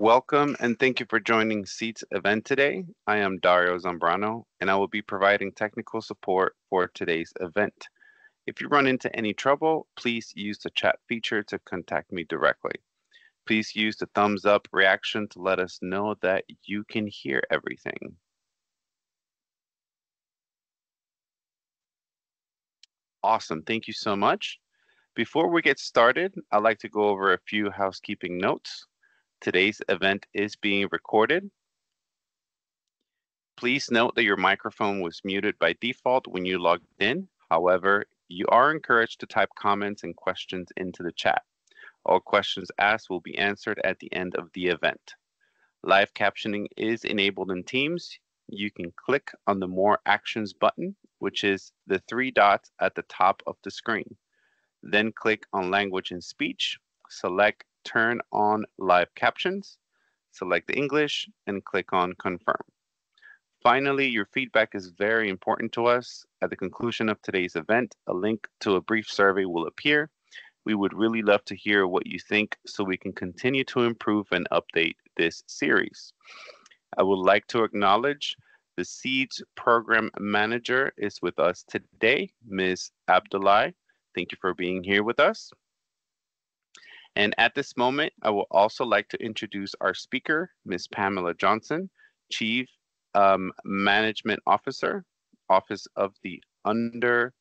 Welcome and thank you for joining Seats event today. I am Dario Zambrano and I will be providing technical support for today's event. If you run into any trouble, please use the chat feature to contact me directly. Please use the thumbs up reaction to let us know that you can hear everything. Awesome, thank you so much. Before we get started, I'd like to go over a few housekeeping notes. Today's event is being recorded. Please note that your microphone was muted by default when you logged in. However, you are encouraged to type comments and questions into the chat. All questions asked will be answered at the end of the event. Live captioning is enabled in Teams. You can click on the More Actions button, which is the three dots at the top of the screen. Then click on Language and Speech, select Turn on Live Captions, select English, and click on Confirm. Finally, your feedback is very important to us. At the conclusion of today's event, a link to a brief survey will appear. We would really love to hear what you think so we can continue to improve and update this series. I would like to acknowledge the SEEDS Program Manager is with us today, Ms. Abdullahi. Thank you for being here with us. And at this moment, I would also like to introduce our speaker, Ms. Pamela Johnson, Chief Management Officer, Office of the Under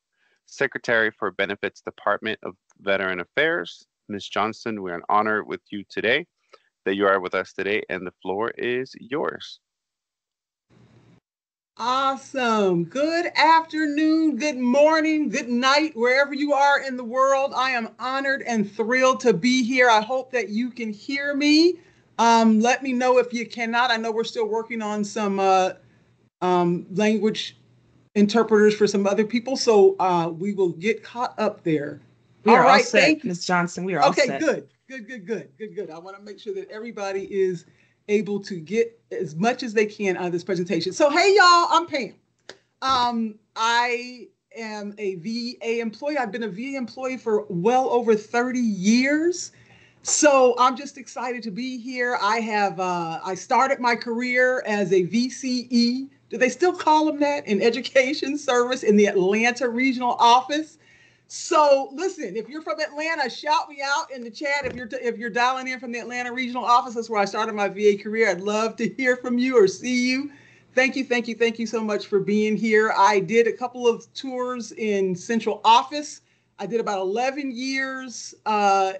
Secretary for Benefits, Department of Veteran Affairs. Ms. Johnson, we're an honor with you today, that you are with us today, and the floor is yours. Awesome. Good afternoon, good morning, good night, wherever you are in the world. I am honored and thrilled to be here. I hope that you can hear me. Let me know if you cannot. I know we're still working on some language interpreters for some other people, so we will get caught up there. We are all set, Ms. Johnson. We are all set. Okay, good. I want to make sure that everybody is able to get as much as they can out of this presentation. So, hey, y'all, I'm Pam. I am a VA employee. I've been a VA employee for well over 30 years. So I'm just excited to be here. I started my career as a VCE. Do they still call them that? In education service in the Atlanta regional office. So listen, if you're from Atlanta, shout me out in the chat. If you're dialing in from the Atlanta regional office, that's where I started my VA career. I'd love to hear from you or see you. Thank you so much for being here. I did a couple of tours in central office. I did about 11 years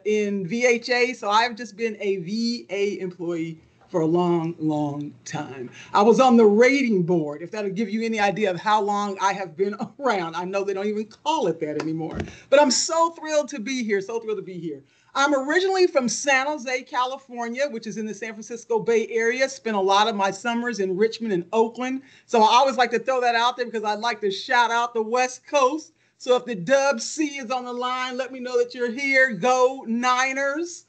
in VHA, so I've just been a VA employee for a long time. I was on the rating board, if that'll give you any idea of how long I have been around. I know they don't even call it that anymore, but I'm so thrilled to be here, I'm originally from San Jose, California, which is in the San Francisco Bay Area. Spent a lot of my summers in Richmond and Oakland. So I always like to throw that out there because I'd like to shout out the West Coast. So if the Dub C is on the line, let me know that you're here. Go Niners.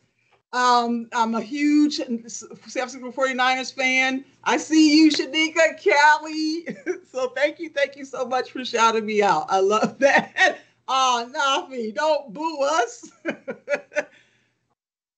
I'm a huge San Francisco 49ers fan. I see you, Shanika, Callie. So thank you so much for shouting me out. I love that. Oh, Nafi, don't boo us.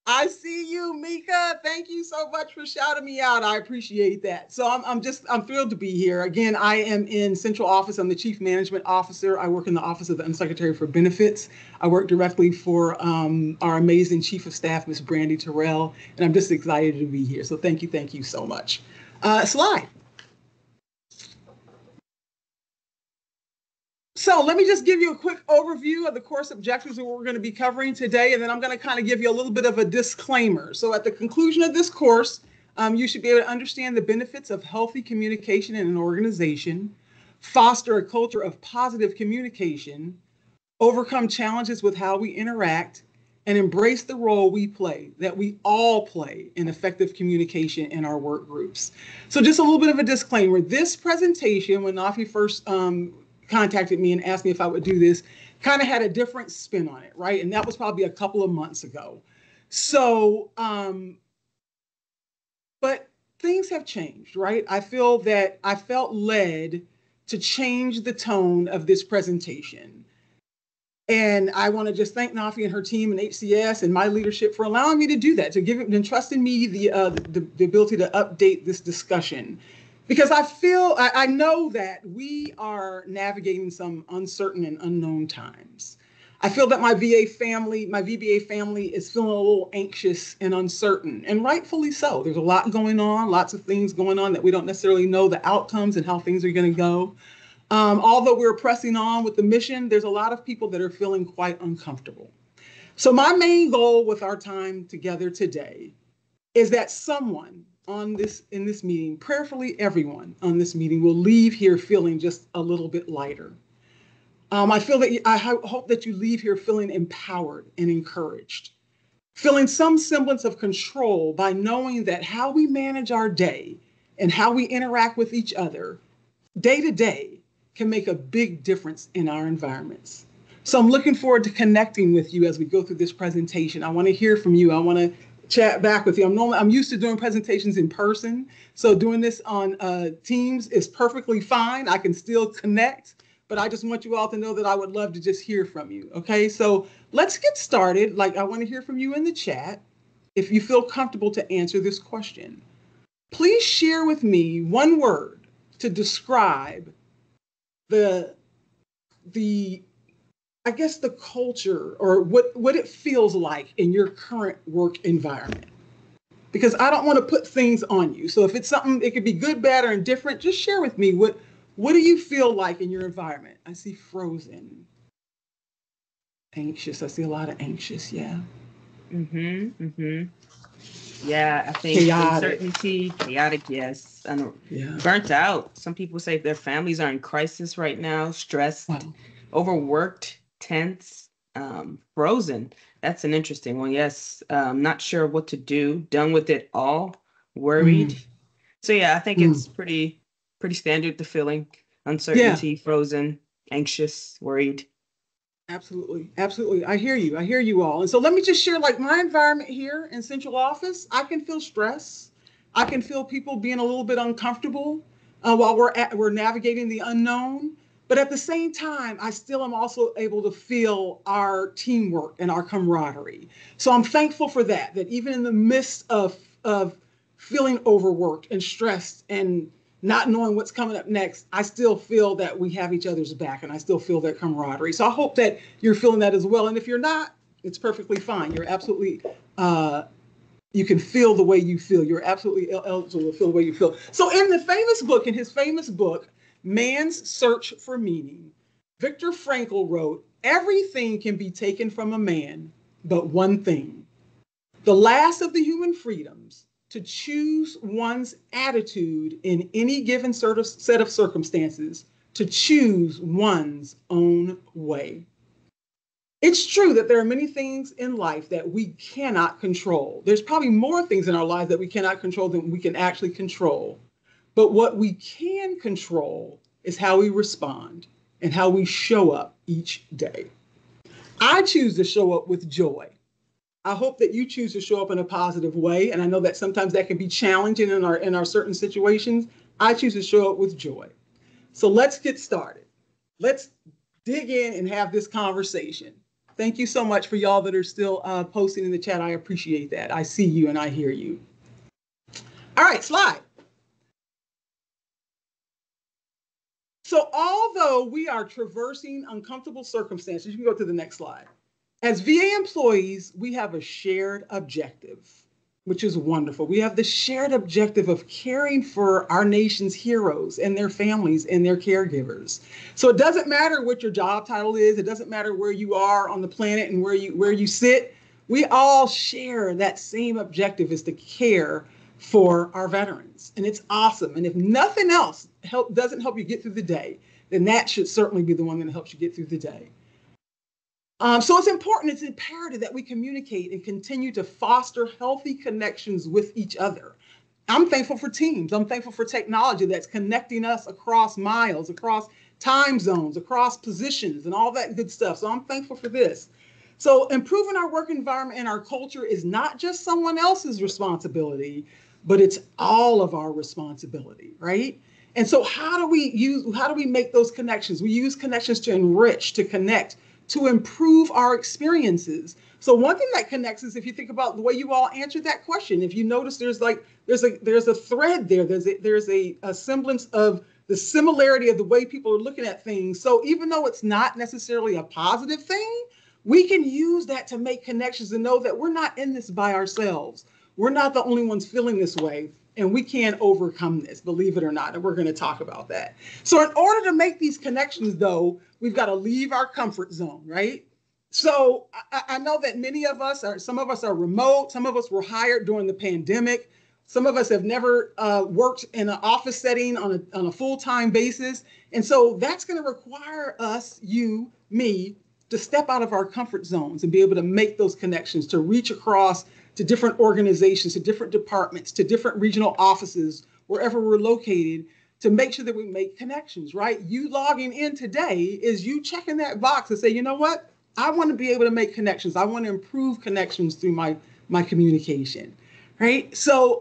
I see you, Mika. Thank you so much for shouting me out. I appreciate that. So I'm thrilled to be here. Again, I am in central office. I'm the chief management officer. I work in the office of the Undersecretary for Benefits. I work directly for our amazing chief of staff, Ms. Brandy Terrell, and I'm just excited to be here. So thank you so much. Slide. So let me just give you a quick overview of the course objectives that we're going to be covering today, and then I'm going to kind of give you a little bit of a disclaimer. So at the conclusion of this course, you should be able to understand the benefits of healthy communication in an organization, foster a culture of positive communication, overcome challenges with how we interact, and embrace the role we play, that we all play in effective communication in our work groups. So just a little bit of a disclaimer. This presentation, when Nafi first contacted me and asked me if I would do this, kind of had a different spin on it, right? And that was probably a couple of months ago. So, but things have changed, right? I felt led to change the tone of this presentation. And I want to just thank Nafi and her team and HCS and my leadership for allowing me to do that, to give it and trusting me the ability to update this discussion. Because I know that we are navigating some uncertain and unknown times. I feel that my VBA family is feeling a little anxious and uncertain, and rightfully so. There's a lot going on, lots of things going on that we don't necessarily know the outcomes and how things are going to go. Although we're pressing on with the mission, there's a lot of people that are feeling quite uncomfortable. So my main goal with our time together today is that someone in this meeting, prayerfully everyone on this meeting, will leave here feeling just a little bit lighter. I hope that you leave here feeling empowered and encouraged, feeling some semblance of control by knowing that how we manage our day and how we interact with each other day to day can make a big difference in our environments. So I'm looking forward to connecting with you as we go through this presentation. I want to hear from you. I want to chat back with you. I'm used to doing presentations in person, so doing this on Teams is perfectly fine. I can still connect, but I just want you all to know that I would love to just hear from you. Okay, so let's get started. I want to hear from you in the chat if you feel comfortable to answer this question. Please share with me one word to describe the culture or what it feels like in your current work environment. Because I don't want to put things on you. So if it's something, it could be good, bad, or indifferent, just share with me what do you feel like in your environment? I see frozen. Anxious. I see a lot of anxious, yeah. Yeah, I think uncertainty, chaotic, yes. Burnt out. Some people say their families are in crisis right now, stressed, overworked, tense, frozen. That's an interesting one. Yes, not sure what to do, done with it all, worried. So yeah, I think it's pretty standard, the feeling. Uncertainty, frozen, anxious, worried. Absolutely. Absolutely. I hear you all. And so let me just share my environment here in central office. I can feel stress. I can feel people being a little bit uncomfortable while we're navigating the unknown. But at the same time, I still am also able to feel our teamwork and our camaraderie. So I'm thankful for that even in the midst of feeling overworked and stressed and not knowing what's coming up next, I still feel that we have each other's back and I still feel that camaraderie. So I hope that you're feeling that as well. And if you're not, it's perfectly fine. You're absolutely, you can feel the way you feel. You're absolutely eligible to feel the way you feel. So in his famous book, Man's Search for Meaning, Viktor Frankl wrote, "Everything can be taken from a man, but one thing, the last of the human freedoms, to choose one's attitude in any given set of circumstances, to choose one's own way." It's true that there are many things in life that we cannot control. There's probably more things in our lives that we cannot control than we can actually control. But what we can control is how we respond and how we show up each day. I choose to show up with joy. I hope that you choose to show up in a positive way. And I know that sometimes that can be challenging in our certain situations. I choose to show up with joy. So let's get started. Let's dig in and have this conversation. Thank you so much for y'all that are still posting in the chat. I appreciate that. I see you and I hear you. All right, slide. So although we are traversing uncomfortable circumstances, you can go to the next slide. As VA employees, we have a shared objective, which is wonderful. We have the shared objective of caring for our nation's heroes and their families and their caregivers. So it doesn't matter what your job title is. It doesn't matter where you are on the planet and where you sit. We all share that same objective, is to care for our veterans. And it's awesome. And if nothing else doesn't help you get through the day, then that should certainly be the one that helps you get through the day. So it's important, it's imperative that we communicate and continue to foster healthy connections with each other. I'm thankful for Teams. I'm thankful for technology that's connecting us across miles, across time zones, across positions, and all that good stuff. So I'm thankful for this. So improving our work environment and our culture is not just someone else's responsibility, but it's all of our responsibility, right? And so how do we make those connections? We use connections to enrich, to connect, to improve our experiences. So one thing that connects is if you think about the way you all answered that question, if you notice there's a thread there, there's a semblance of the similarity of the way people are looking at things. So even though it's not necessarily a positive thing, we can use that to make connections and know that we're not in this by ourselves. We're not the only ones feeling this way, and we can overcome this, believe it or not, and we're going to talk about that. So in order to make these connections, though, we've got to leave our comfort zone, right? So I know that some of us are remote, some of us were hired during the pandemic, some of us have never worked in an office setting on a full-time basis, and so that's going to require us, you, me, to step out of our comfort zones and be able to make those connections, to reach across to different organizations, to different departments, to different regional offices, wherever we're located, to make sure that we make connections, right? You logging in today is you checking that box and say, you know what? I want to be able to make connections. I want to improve connections through my communication, right? So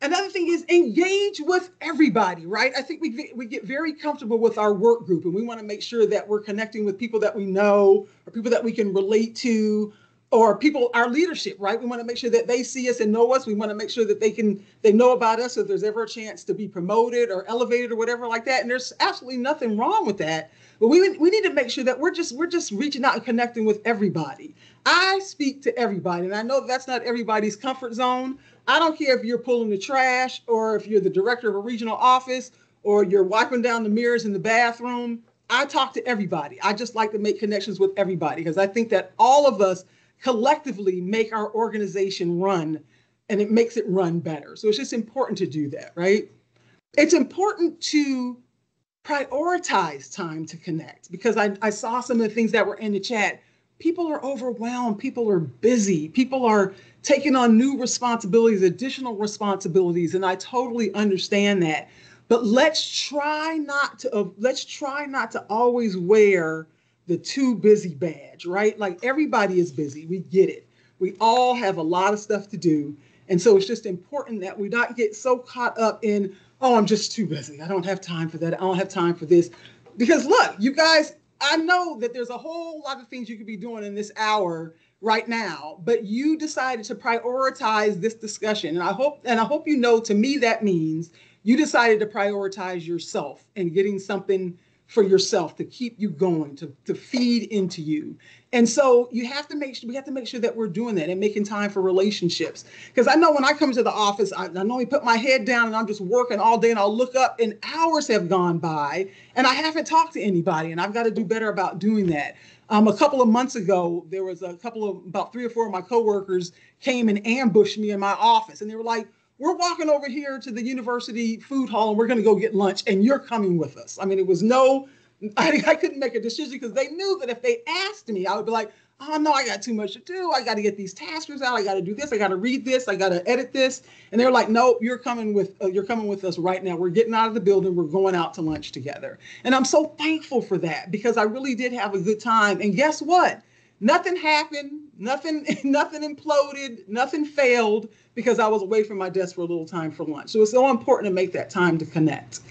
another thing is engage with everybody, right? I think we get very comfortable with our work group, and we want to make sure that we're connecting with people that we know or people that we can relate to, or people, our leadership, right? We want to make sure that they see us and know us. We want to make sure that they know about us if there's ever a chance to be promoted or elevated or whatever like that. And there's absolutely nothing wrong with that. But we need to make sure that we're just reaching out and connecting with everybody. I speak to everybody, and I know that's not everybody's comfort zone. I don't care if you're pulling the trash or if you're the director of a regional office or you're wiping down the mirrors in the bathroom. I talk to everybody. I just like to make connections with everybody because I think that all of us collectively make our organization run, and it makes it run better. So it's just important to do that, right? It's important to prioritize time to connect because I saw some of the things that were in the chat. People are overwhelmed. People are busy. People are taking on new responsibilities, additional responsibilities, and I totally understand that. But let's try not to always wear the too busy badge, right? Like everybody is busy. We get it. We all have a lot of stuff to do. And so it's just important that we not get so caught up in, oh, I'm just too busy. I don't have time for that. I don't have time for this. Because look, you guys, I know that there's a whole lot of things you could be doing in this hour right now, but you decided to prioritize this discussion. And I hope you know, to me, that means you decided to prioritize yourself and getting something for yourself to keep you going, to feed into you. And so we have to make sure that we're doing that and making time for relationships. Because I know when I come to the office, I normally put my head down and I'm just working all day, and I'll look up and hours have gone by and I haven't talked to anybody, and I've got to do better about doing that. A couple of months ago, there was about 3 or 4 of my coworkers came and ambushed me in my office, and they were like, we're walking over here to the university food hall and we're going to go get lunch and you're coming with us. I mean, I couldn't make a decision because they knew that if they asked me, I would be like, oh no, I got too much to do. I got to get these taskers out. I got to do this. I got to read this. I got to edit this. And they're like, no, you're coming with us right now. We're getting out of the building. We're going out to lunch together. And I'm so thankful for that because I really did have a good time. And guess what? Nothing happened, nothing imploded, nothing failed because I was away from my desk for a little time for lunch. So it's so important to make that time to connect.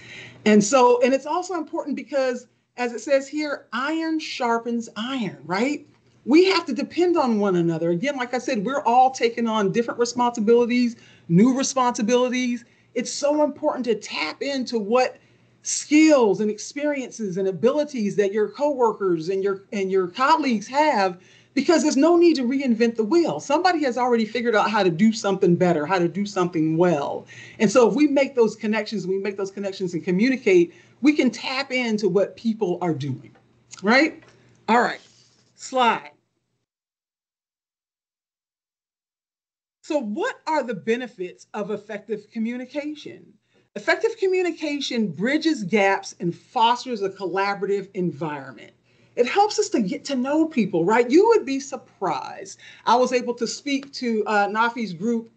And it's also important because, as it says here, iron sharpens iron, right? We have to depend on one another. Again, like I said, we're all taking on different responsibilities, new responsibilities. It's so important to tap into what skills and experiences and abilities that your coworkers and your colleagues have, because there's no need to reinvent the wheel. Somebody has already figured out how to do something better, how to do something well. And so if we make those connections and communicate, we can tap into what people are doing, right? All right, slide. So what are the benefits of effective communication? Effective communication bridges gaps and fosters a collaborative environment. It helps us to get to know people, right? You would be surprised. I was able to speak to Nafi's group.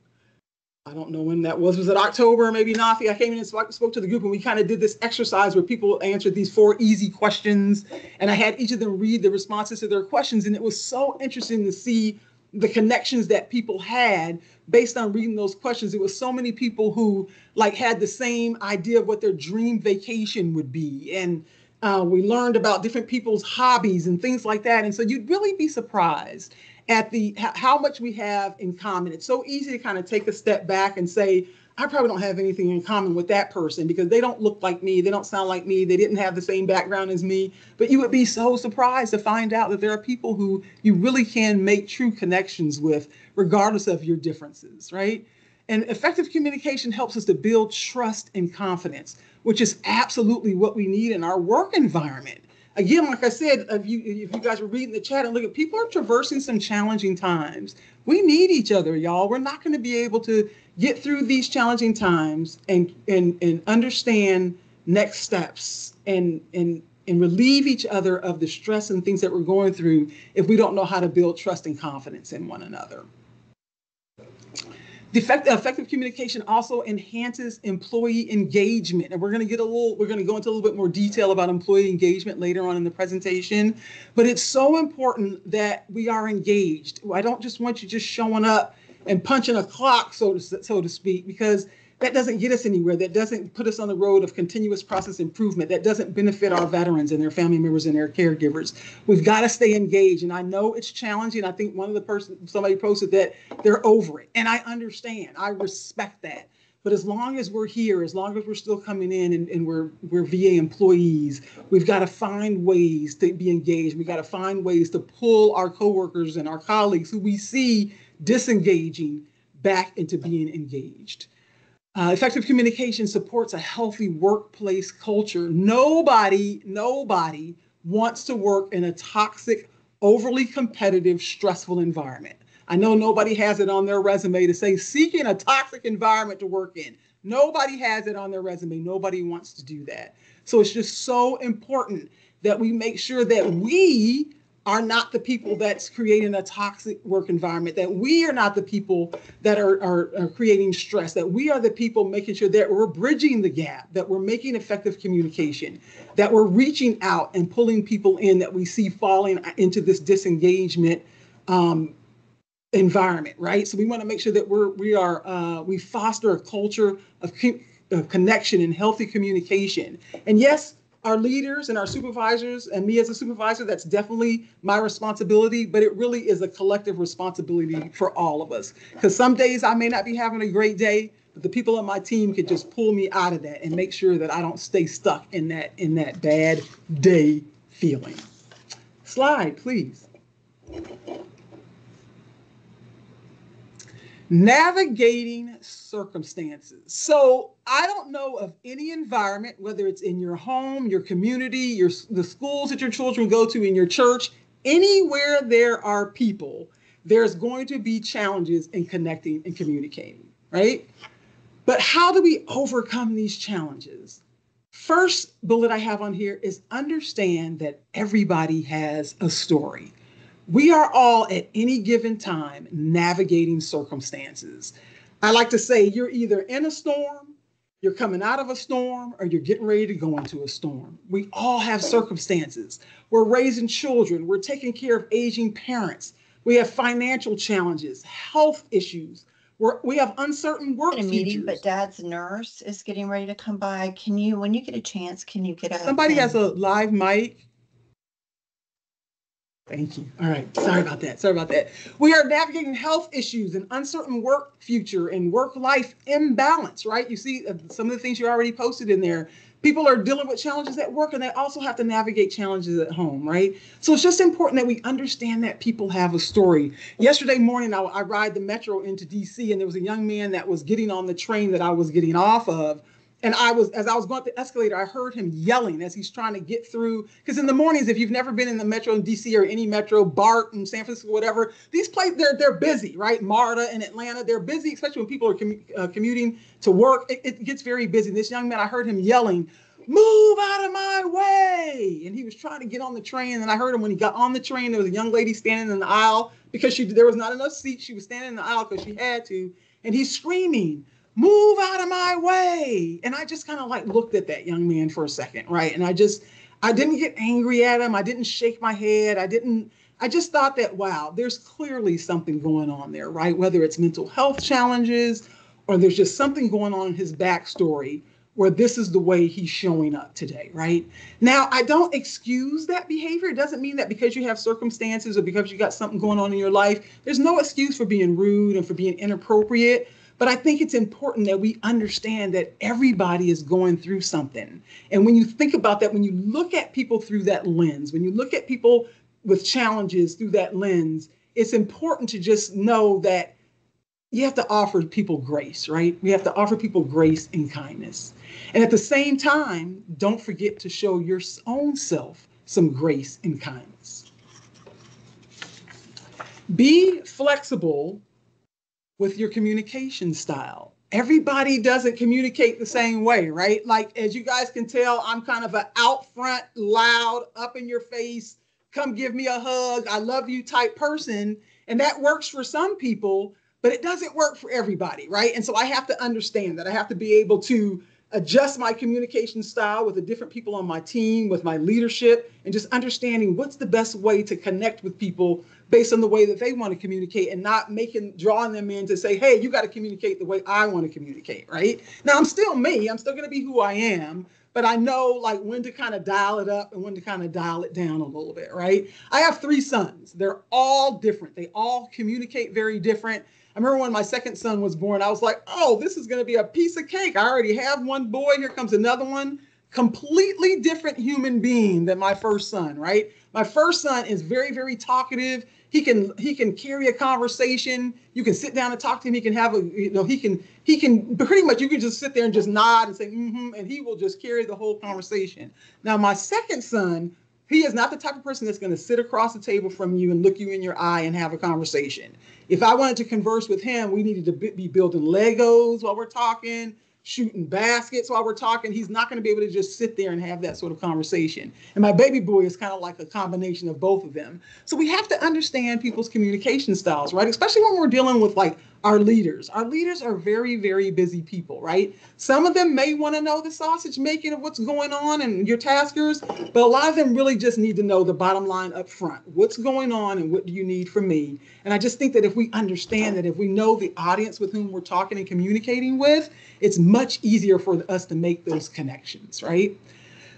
I don't know when that was. Was it October? Maybe Nafi. I came in and spoke to the group, and we kind of did this exercise where people answered these 4 easy questions, and I had each of them read the responses to their questions, and it was so interesting to see the connections that people had based on reading those questions. It was so many people who had the same idea of what their dream vacation would be. And We learned about different people's hobbies and things like that. And so you'd really be surprised at how much we have in common. It's so easy to kind of take a step back and say, I probably don't have anything in common with that person because they don't look like me. They don't sound like me. They didn't have the same background as me. But you would be so surprised to find out that there are people who you really can make true connections with, regardless of your differences, right? And effective communication helps us to build trust and confidence, which is absolutely what we need in our work environment. Again, like I said, if you guys were reading the chat and look at, people are traversing some challenging times. We need each other, y'all. We're not going to be able to get through these challenging times and understand next steps and relieve each other of the stress and things that we're going through if we don't know how to build trust and confidence in one another. The effective communication also enhances employee engagement. And we're going to go into a little bit more detail about employee engagement later on in the presentation. But it's so important that we are engaged. I don't just want you just showing up and punching a clock, so to speak, because that doesn't get us anywhere. That doesn't put us on the road of continuous process improvement. That doesn't benefit our veterans and their family members and their caregivers. We've got to stay engaged. And I know it's challenging. I think somebody posted that they're over it. And I understand. I respect that. But as long as we're here, as long as we're still coming in and we're VA employees, we've got to find ways to be engaged. We've got to find ways to pull our coworkers and our colleagues who we see disengaging back into being engaged. Effective communication supports a healthy workplace culture. Nobody wants to work in a toxic, overly competitive, stressful environment. I know nobody has it on their resume to say seeking a toxic environment to work in. Nobody has it on their resume. Nobody wants to do that. So it's just so important that we make sure that we are not the people that's creating a toxic work environment, that we are not the people that are creating stress, that we are the people making sure that we're bridging the gap, that we're making effective communication, that we're reaching out and pulling people in that we see falling into this disengagement environment, right? So we want to make sure that we foster a culture of connection and healthy communication. And yes, our leaders and our supervisors and me as a supervisor, that's definitely my responsibility, but it really is a collective responsibility for all of us. Because some days I may not be having a great day, but the people on my team could just pull me out of that and make sure that I don't stay stuck in that bad day feeling. Slide, please. Navigating circumstances. So I don't know of any environment, whether it's in your home, your community, the schools that your children go to, in your church, anywhere there are people, there's going to be challenges in connecting and communicating, right? But how do we overcome these challenges? First bullet I have on here is understand that everybody has a story. We are all at any given time navigating circumstances. I like to say you're either in a storm, you're coming out of a storm, or you're getting ready to go into a storm. We all have circumstances. We're raising children. We're taking care of aging parents. We have financial challenges, health issues. We have uncertain work futures. Meeting, but Dad's nurse is getting ready to come by. Can you, when you get a chance, can you get a... Somebody has a live mic. Thank you. All right. Sorry about that. We are navigating health issues and uncertain work future and work-life imbalance, right? You see some of the things you already posted in there. People are dealing with challenges at work, and they also have to navigate challenges at home, right? So it's just important that we understand that people have a story. Yesterday morning, I ride the metro into DC, and there was a young man that was getting on the train that I was getting off of. And as I was going up the escalator, I heard him yelling as he's trying to get through. Because in the mornings, if you've never been in the metro in DC or any metro, BART in San Francisco, whatever, these places, they're busy, right? MARTA in Atlanta, they're busy, especially when people are commuting to work. It gets very busy. This young man, I heard him yelling, "Move out of my way!" And he was trying to get on the train. And I heard him when he got on the train. There was a young lady standing in the aisle because there was not enough seats. She was standing in the aisle because she had to. And he's screaming, "Move out of my way." And I just kind of looked at that young man for a second, right? And I didn't get angry at him. I didn't shake my head. I just thought that, wow, there's clearly something going on there, right? Whether it's mental health challenges or there's just something going on in his backstory where this is the way he's showing up today, right? Now, I don't excuse that behavior. It doesn't mean that because you have circumstances or because you got something going on in your life, there's no excuse for being rude and for being inappropriate. But I think it's important that we understand that everybody is going through something. And when you think about that, when you look at people through that lens, when you look at people with challenges through that lens, it's important to just know that you have to offer people grace, right? We have to offer people grace and kindness. And at the same time, don't forget to show your own self some grace and kindness. Be flexible with your communication style. Everybody doesn't communicate the same way, right? Like, as you guys can tell, I'm kind of an out front, loud, up in your face, come give me a hug, I love you type person. And that works for some people, but it doesn't work for everybody, right? And so I have to understand that. I have to be able to adjust my communication style with the different people on my team, with my leadership, and just understanding what's the best way to connect with people based on the way that they want to communicate, and not drawing them in to say, hey, you got to communicate the way I want to communicate, right? Now, I'm still me. I'm still going to be who I am, but I know like when to kind of dial it up and when to kind of dial it down a little bit, right? I have 3 sons. They're all different. They all communicate very different. I remember when my second son was born, I was like, oh, this is going to be a piece of cake. I already have one boy. Here comes another one. Completely different human being than my first son, right? My first son is very, very talkative. He can carry a conversation. You can sit down and talk to him. He can have he can pretty much, you can just sit there and just nod and say, and he will just carry the whole conversation. Now, my second son, he is not the type of person that's going to sit across the table from you and look you in your eye and have a conversation. If I wanted to converse with him, we needed to be building Legos while we're talking, shooting baskets while we're talking. He's not going to be able to just sit there and have that sort of conversation. And my baby boy is kind of like a combination of both of them. So we have to understand people's communication styles, right? Especially when we're dealing with like our leaders. Our leaders are very, very busy people, right? Some of them may want to know the sausage making of what's going on and your taskers, but a lot of them really just need to know the bottom line up front. What's going on and what do you need from me? And I just think that if we understand that, if we know the audience with whom we're talking and communicating with, it's much easier for us to make those connections, right?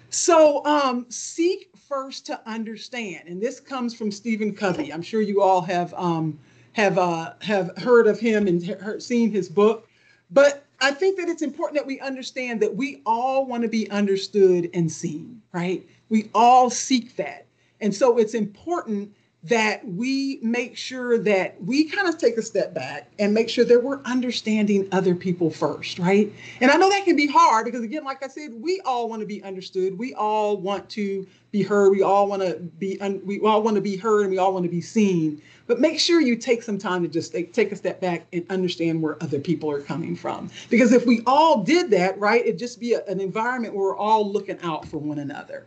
So seek first to understand. And this comes from Stephen Covey. I'm sure you all have heard of him and seen his book. But I think that it's important that we understand that we all want to be understood and seen, right? We all seek that. And so it's important that we make sure that we kind of take a step back and make sure that we're understanding other people first, right? And I know that can be hard because, again, like I said, we all want to be understood. We all want to be heard. We all want to be heard, and we all want to be seen. But make sure you take some time to just take a step back and understand where other people are coming from. Because if we all did that, right, it'd just be an environment where we're all looking out for one another.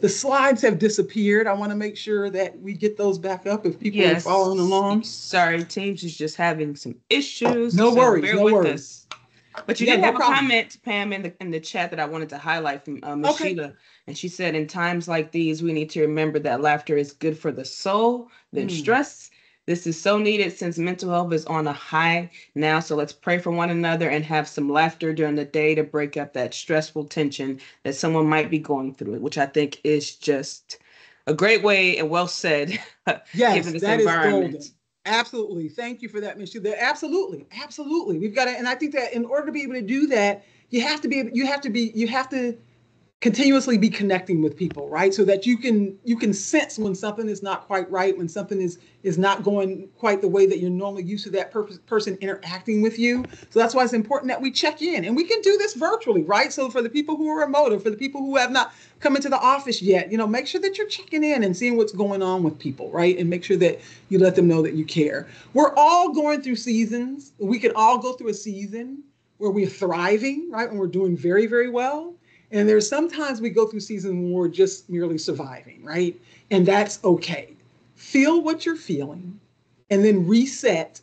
The slides have disappeared. I want to make sure that we get those back up if people are following along. Sorry, Teams is just having some issues. No worries. Bear with us. But you did have a comment, Pam, in the chat that I wanted to highlight from Ms. Sheila. And she said, in times like these, we need to remember that laughter is good for the soul than stress. This is so needed since mental health is on a high now. So let's pray for one another and have some laughter during the day to break up that stressful tension that someone might be going through, which I think is just a great way and well said. Yes, given this that environment. is golden. Absolutely. Thank you for that, Ms. Sheila. Absolutely. We've got to, and I think that in order to be able to do that, you have to continuously be connecting with people, right? So that you can sense when something is not quite right, when something is not going quite the way that you're normally used to that person interacting with you. So that's why it's important that we check in, and we can do this virtually, right? So for the people who are remote, or for the people who have not come into the office yet, make sure that you're checking in and seeing what's going on with people, right? And make sure that you let them know that you care. We're all going through seasons. We can all go through a season where we're thriving, right? And we're doing very, very well. And there's sometimes we go through seasons when we're just merely surviving, right? And that's okay. Feel what you're feeling and then reset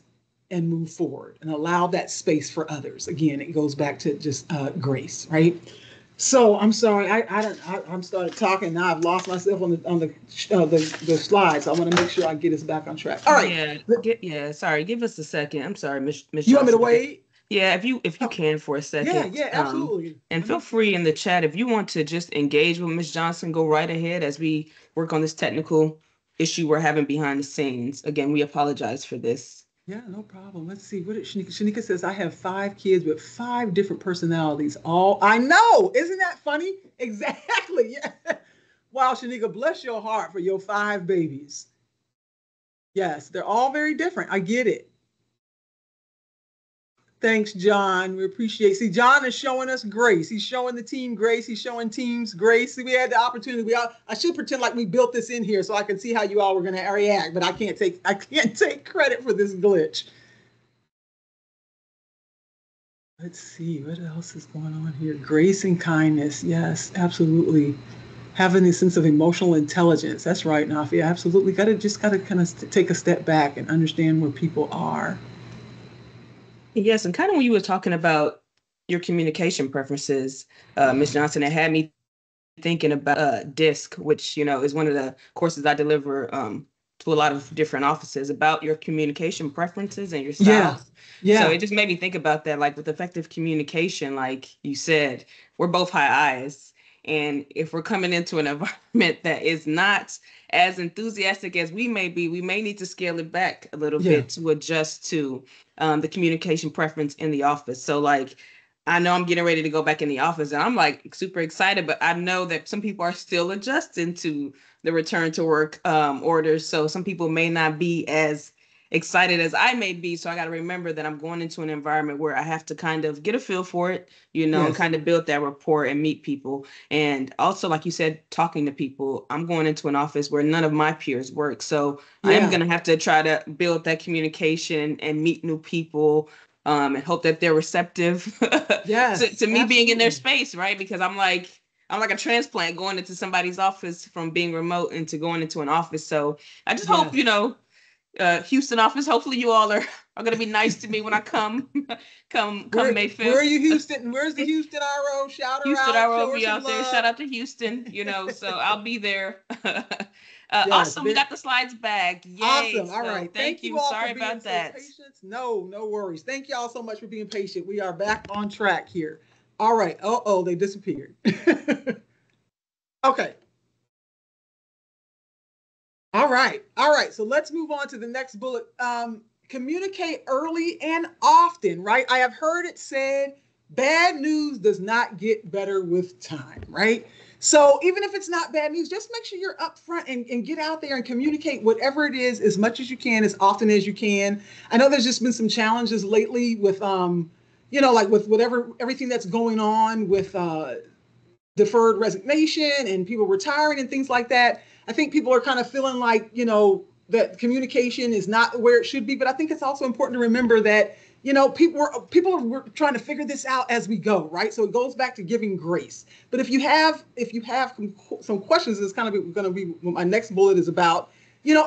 and move forward and allow that space for others. Again, it goes back to just grace, right? So I'm sorry, I'm started talking now. I've lost myself on the slides. I want to make sure I get us back on track. All right. Sorry. Give us a second. I'm sorry, Miss. You want me to wait? Yeah, if you can for a second. Yeah, absolutely. And feel free in the chat if you want to just engage with Ms. Johnson, go right ahead as we work on this technical issue we're having behind the scenes. Again, we apologize for this. Yeah, no problem. Let's see. What did Shanika? Shanika says, I have 5 kids with 5 different personalities. All I know. Isn't that funny? Exactly. Yeah. Wow, Shanika, bless your heart for your 5 babies. Yes, they're all very different. I get it. Thanks, John. We appreciate. See, John is showing us grace. He's showing the team grace. He's showing teams grace. See, we had the opportunity. I should pretend like we built this in here so I can see how you all were going to react, but I can't take credit for this glitch. Let's see, what else is going on here? Grace and kindness. Yes, absolutely. Having a sense of emotional intelligence. That's right, Nafi. Absolutely. Got to kind of take a step back and understand where people are. Yes, and kind of when you were talking about your communication preferences, Ms. Johnson, it had me thinking about DISC, which, is one of the courses I deliver to a lot of different offices about your communication preferences and your styles. Yeah. So it just made me think about that, like with effective communication, like you said, we're both high eyes. And if we're coming into an environment that is not as enthusiastic as we may be, we may need to scale it back a little bit to adjust to the communication preference in the office. So like, I know I'm getting ready to go back in the office and I'm like super excited, but I know that some people are still adjusting to the return to work orders. So some people may not be as excited as I may be. So I got to remember that I'm going into an environment where I have to kind of get a feel for it, and kind of build that rapport and meet people. And also, like you said, talking to people, I'm going into an office where none of my peers work. So I am going to have to try to build that communication and meet new people. And hope that they're receptive to me being in their space, right? Because I'm like a transplant going into somebody's office from being remote into going into an office. So I just hope, Houston office, hopefully you all are going to be nice to me when I come May 5th. Where are you, Houston? Where's the Houston RO? Shout her out. Houston RO be out there. Shout out to Houston, so I'll be there. Awesome. We got the slides back. Yay. Awesome. All right. Thank you. All Sorry about that. No worries. Thank you all so much for being patient. We are back on track here. All right. They disappeared. Okay. All right. So let's move on to the next bullet. Communicate early and often, right? I have heard it said, bad news does not get better with time, right? So even if it's not bad news, just make sure you're upfront and get out there and communicate whatever it is as much as you can, as often as you can. I know there's just been some challenges lately with, like with everything that's going on with deferred resignation and people retiring and things like that. I think people are kind of feeling like, that communication is not where it should be. But I think it's also important to remember that, people are trying to figure this out as we go, right? So it goes back to giving grace. But if you have some questions, it's kind of going to be what my next bullet is about.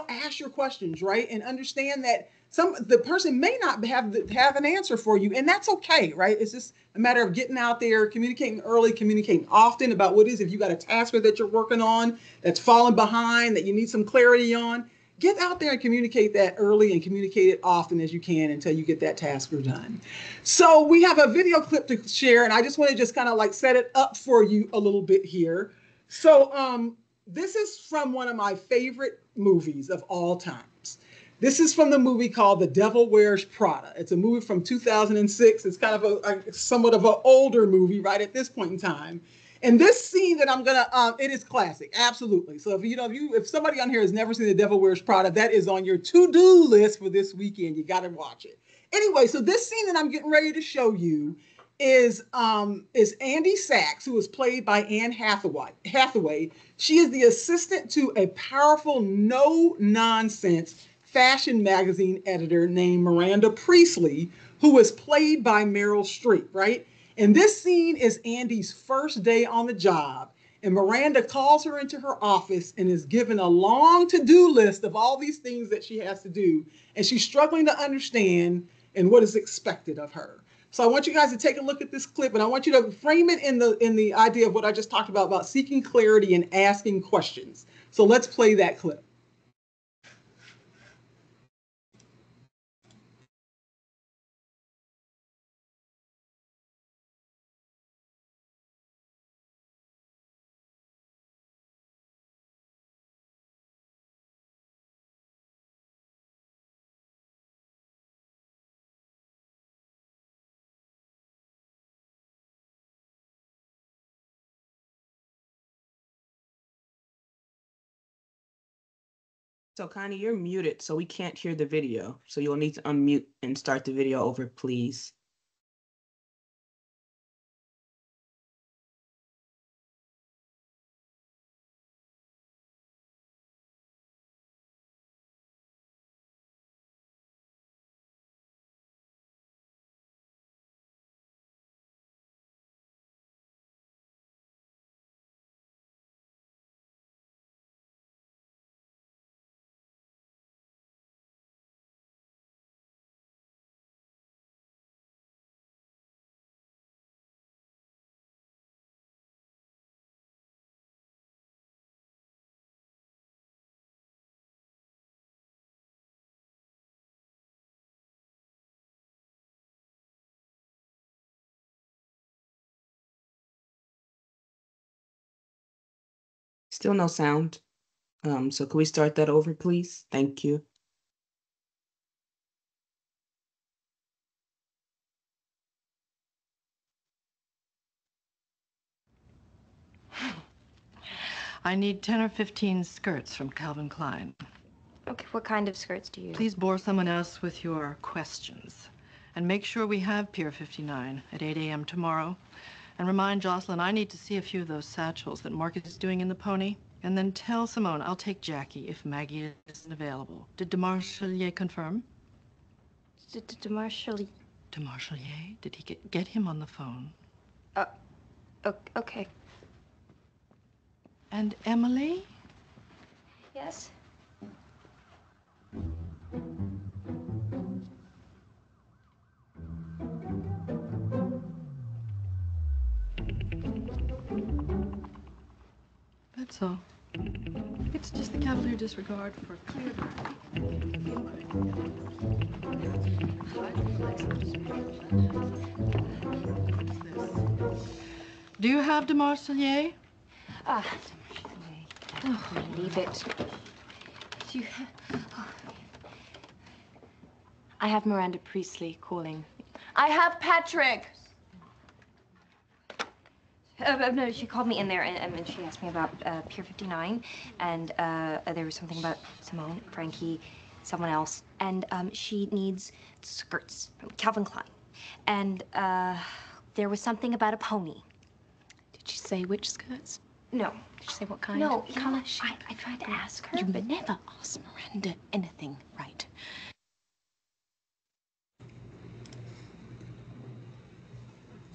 Ask your questions, right? And understand that the person may not have an answer for you, and that's okay, right? It's just a matter of getting out there, communicating early, communicating often about what it is. If you got a task that you're working on that's falling behind, that you need some clarity on, get out there and communicate that early and communicate it often as you can until you get that task done. So we have a video clip to share, and I just want to just kind of like set it up for you a little bit here. So this is from one of my favorite movies of all times. This is from the movie called The Devil Wears Prada. It's a movie from 2006. It's kind of somewhat of an older movie right at this point in time. And this scene that I'm gonna, it is classic, absolutely. So if somebody on here has never seen The Devil Wears Prada, that is on your to-do list for this weekend. You gotta watch it. Anyway, so this scene that I'm getting ready to show you is Andy Sachs, who is played by Anne Hathaway. She is the assistant to a powerful, no-nonsense fashion magazine editor named Miranda Priestley, who is played by Meryl Streep, right? And this scene is Andy's first day on the job. And Miranda calls her into her office and is given a long to-do list of all these things that she has to do. And she's struggling to understand and what is expected of her. So I want you guys to take a look at this clip, and I want you to frame it in the idea of what I just talked about seeking clarity and asking questions. So let's play that clip. So Connie, you're muted, so we can't hear the video. So you'll need to unmute and start the video over, please. Still no sound. So can we start that over, please? Thank you. I need 10 or 15 skirts from Calvin Klein. Okay, what kind of skirts do you? Please bore someone else with your questions. And make sure we have Pier 59 at 8 a.m. tomorrow. And remind Jocelyn I need to see a few of those satchels that Mark is doing in the Pony. And then tell Simone I'll take Jackie if Maggie isn't available. Did Demarchelier confirm? Demarchelier? Demarchelier? Did he get him on the phone? Okay. And Emily? Yes? That's all. It's just the cavalier disregard for clear. Do you have Demarchelier? Demarchelier. Oh, leave it. Do you have... Oh. I have Miranda Priestley calling. I have Patrick! No, she called me in there and she asked me about Pier 59, and there was something about Simone, Frankie, someone else, and she needs skirts from Calvin Klein, and there was something about a pony. Did she say which skirts? No. Did she say what kind? No, I tried to ask her, You but never asked Miranda anything, right?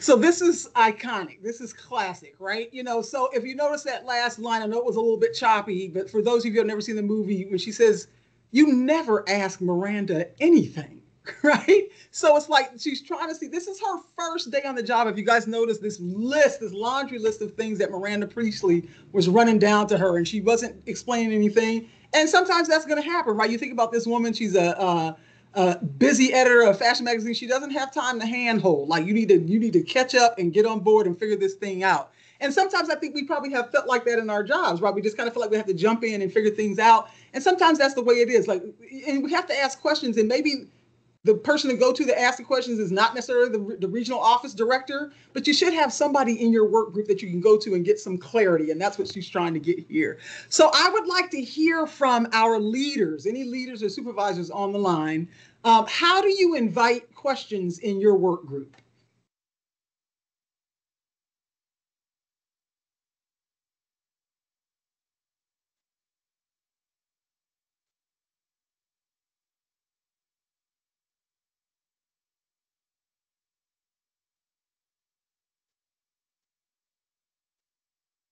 So this is iconic. This is classic, right? You know, so if you notice that last line, I know it was a little bit choppy, but for those of you who have never seen the movie, when she says, you never ask Miranda anything, right? So it's like she's trying to see, this is her first day on the job. If you guys notice this list, this laundry list of things that Miranda Priestley was running down to her and she wasn't explaining anything. And sometimes that's going to happen, right? You think about this woman, she's a busy editor of a fashion magazine. She doesn't have time to handhold. Like you need to catch up and get on board and figure this thing out. And sometimes I think we probably have felt like that in our jobs, right? We just kind of feel like we have to jump in and figure things out. And sometimes that's the way it is. Like, and we have to ask questions, and maybe the person to go to ask the questions is not necessarily the regional office director, but you should have somebody in your work group that you can go to and get some clarity. And that's what she's trying to get here. So I would like to hear from our leaders, any leaders or supervisors on the line. How do you invite questions in your work group?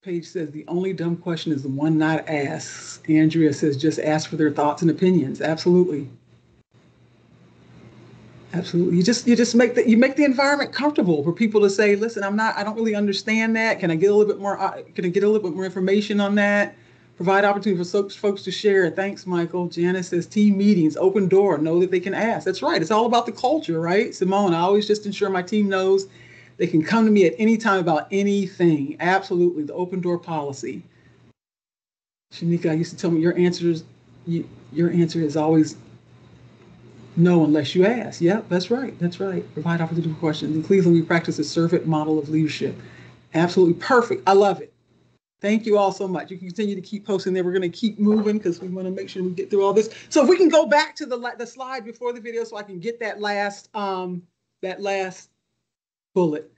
Paige says the only dumb question is the one not asked. Andrea says just ask for their thoughts and opinions. Absolutely. Absolutely. You just make the environment comfortable for people to say, listen, I don't really understand that. Can I get a little bit more information on that? Provide opportunity for folks to share. Thanks, Michael. Janice says team meetings, open door, know that they can ask. That's right. It's all about the culture, right? Simone, I always just ensure my team knows they can come to me at any time about anything. Absolutely. The open door policy. Shanika, I used to tell me your answer is always no unless you ask. Yep, that's right. That's right. Provide opportunity for questions. In Cleveland, we practice a servant model of leadership. Absolutely perfect. I love it. Thank you all so much. You can continue to keep posting there. We're going to keep moving because we want to make sure we get through all this. So if we can go back to the slide before the video so I can get that last bullet.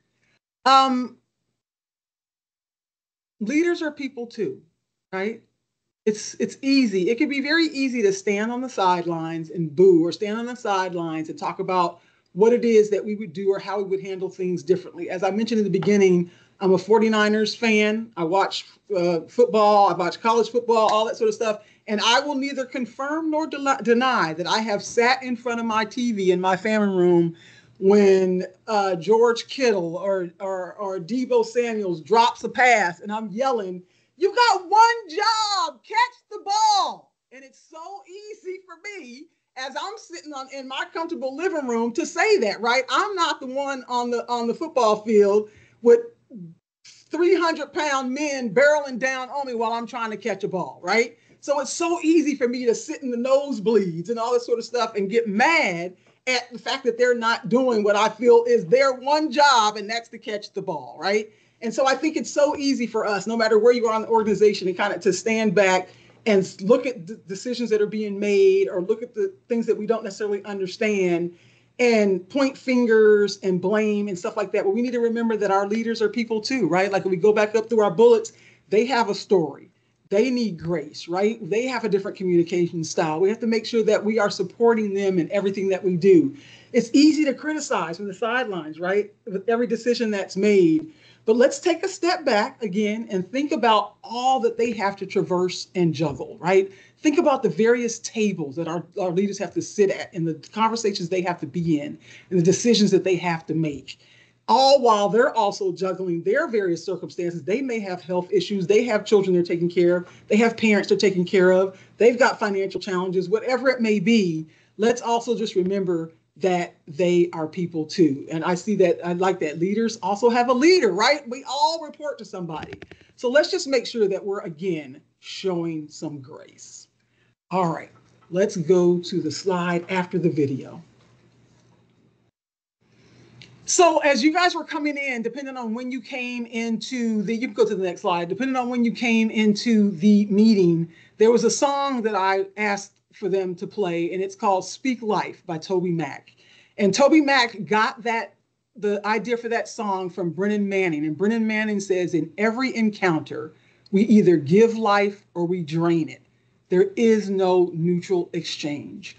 Leaders are people too, right? It's easy. It can be very easy to stand on the sidelines and boo, or stand on the sidelines and talk about what it is that we would do or how we would handle things differently. As I mentioned in the beginning, I'm a 49ers fan. I watch football. I watch college football, all that sort of stuff. And I will neither confirm nor deny that I have sat in front of my TV in my family room when George Kittle or Deebo Samuels drops a pass and I'm yelling, "You got one job, catch the ball." And it's so easy for me as I'm sitting in my comfortable living room to say that, right? I'm not the one on the football field with 300-pound men barreling down on me while I'm trying to catch a ball, right? So it's so easy for me to sit in the nosebleeds and all this sort of stuff and get mad at the fact that they're not doing what I feel is their one job, and that's to catch the ball, right? And so I think it's so easy for us, no matter where you are in the organization, and kind of to stand back and look at the decisions that are being made or look at the things that we don't necessarily understand and point fingers and blame and stuff like that. But we need to remember that our leaders are people too, right? Like if we go back up through our bullets, they have a story. They need grace, right? They have a different communication style. We have to make sure that we are supporting them in everything that we do. It's easy to criticize from the sidelines, right? With every decision that's made. But let's take a step back again and think about all that they have to traverse and juggle, right? Think about the various tables that our leaders have to sit at and the conversations they have to be in and the decisions that they have to make. All while they're also juggling their various circumstances. They may have health issues. They have children they're taking care of. They have parents they're taking care of. They've got financial challenges, whatever it may be. Let's also just remember that they are people too. And I see that, I like that leaders also have a leader, right? We all report to somebody. So let's just make sure that we're, again, showing some grace. All right, let's go to the slide after the video. So as you guys were coming in, depending on when you came into you can go to the next slide, depending on when you came into the meeting, there was a song that I asked for them to play, and it's called Speak Life by Toby Mac. And Toby Mac got the idea for that song from Brennan Manning. And Brennan Manning says, in every encounter, we either give life or we drain it. There is no neutral exchange.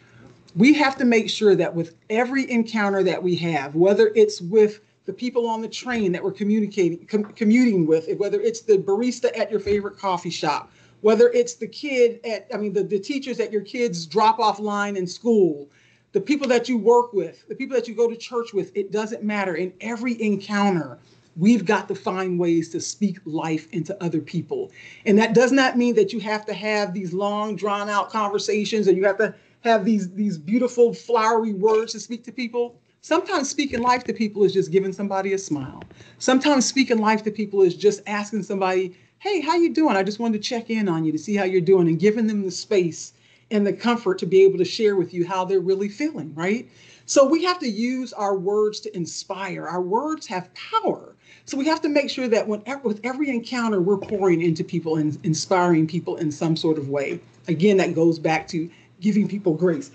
We have to make sure that with every encounter that we have, whether it's with the people on the train that we're commuting with, whether it's the barista at your favorite coffee shop, whether it's the the teachers at your kids' drop-off line in school, the people that you work with, the people that you go to church with, it doesn't matter. In every encounter, we've got to find ways to speak life into other people. And that does not mean that you have to have these long, drawn-out conversations and you have to have these beautiful, flowery words to speak to people. Sometimes speaking life to people is just giving somebody a smile. Sometimes speaking life to people is just asking somebody, "Hey, how you doing? I just wanted to check in on you to see how you're doing," and giving them the space and the comfort to be able to share with you how they're really feeling, right? So we have to use our words to inspire. Our words have power. So we have to make sure that with every encounter, we're pouring into people and inspiring people in some sort of way. Again, that goes back to giving people grace,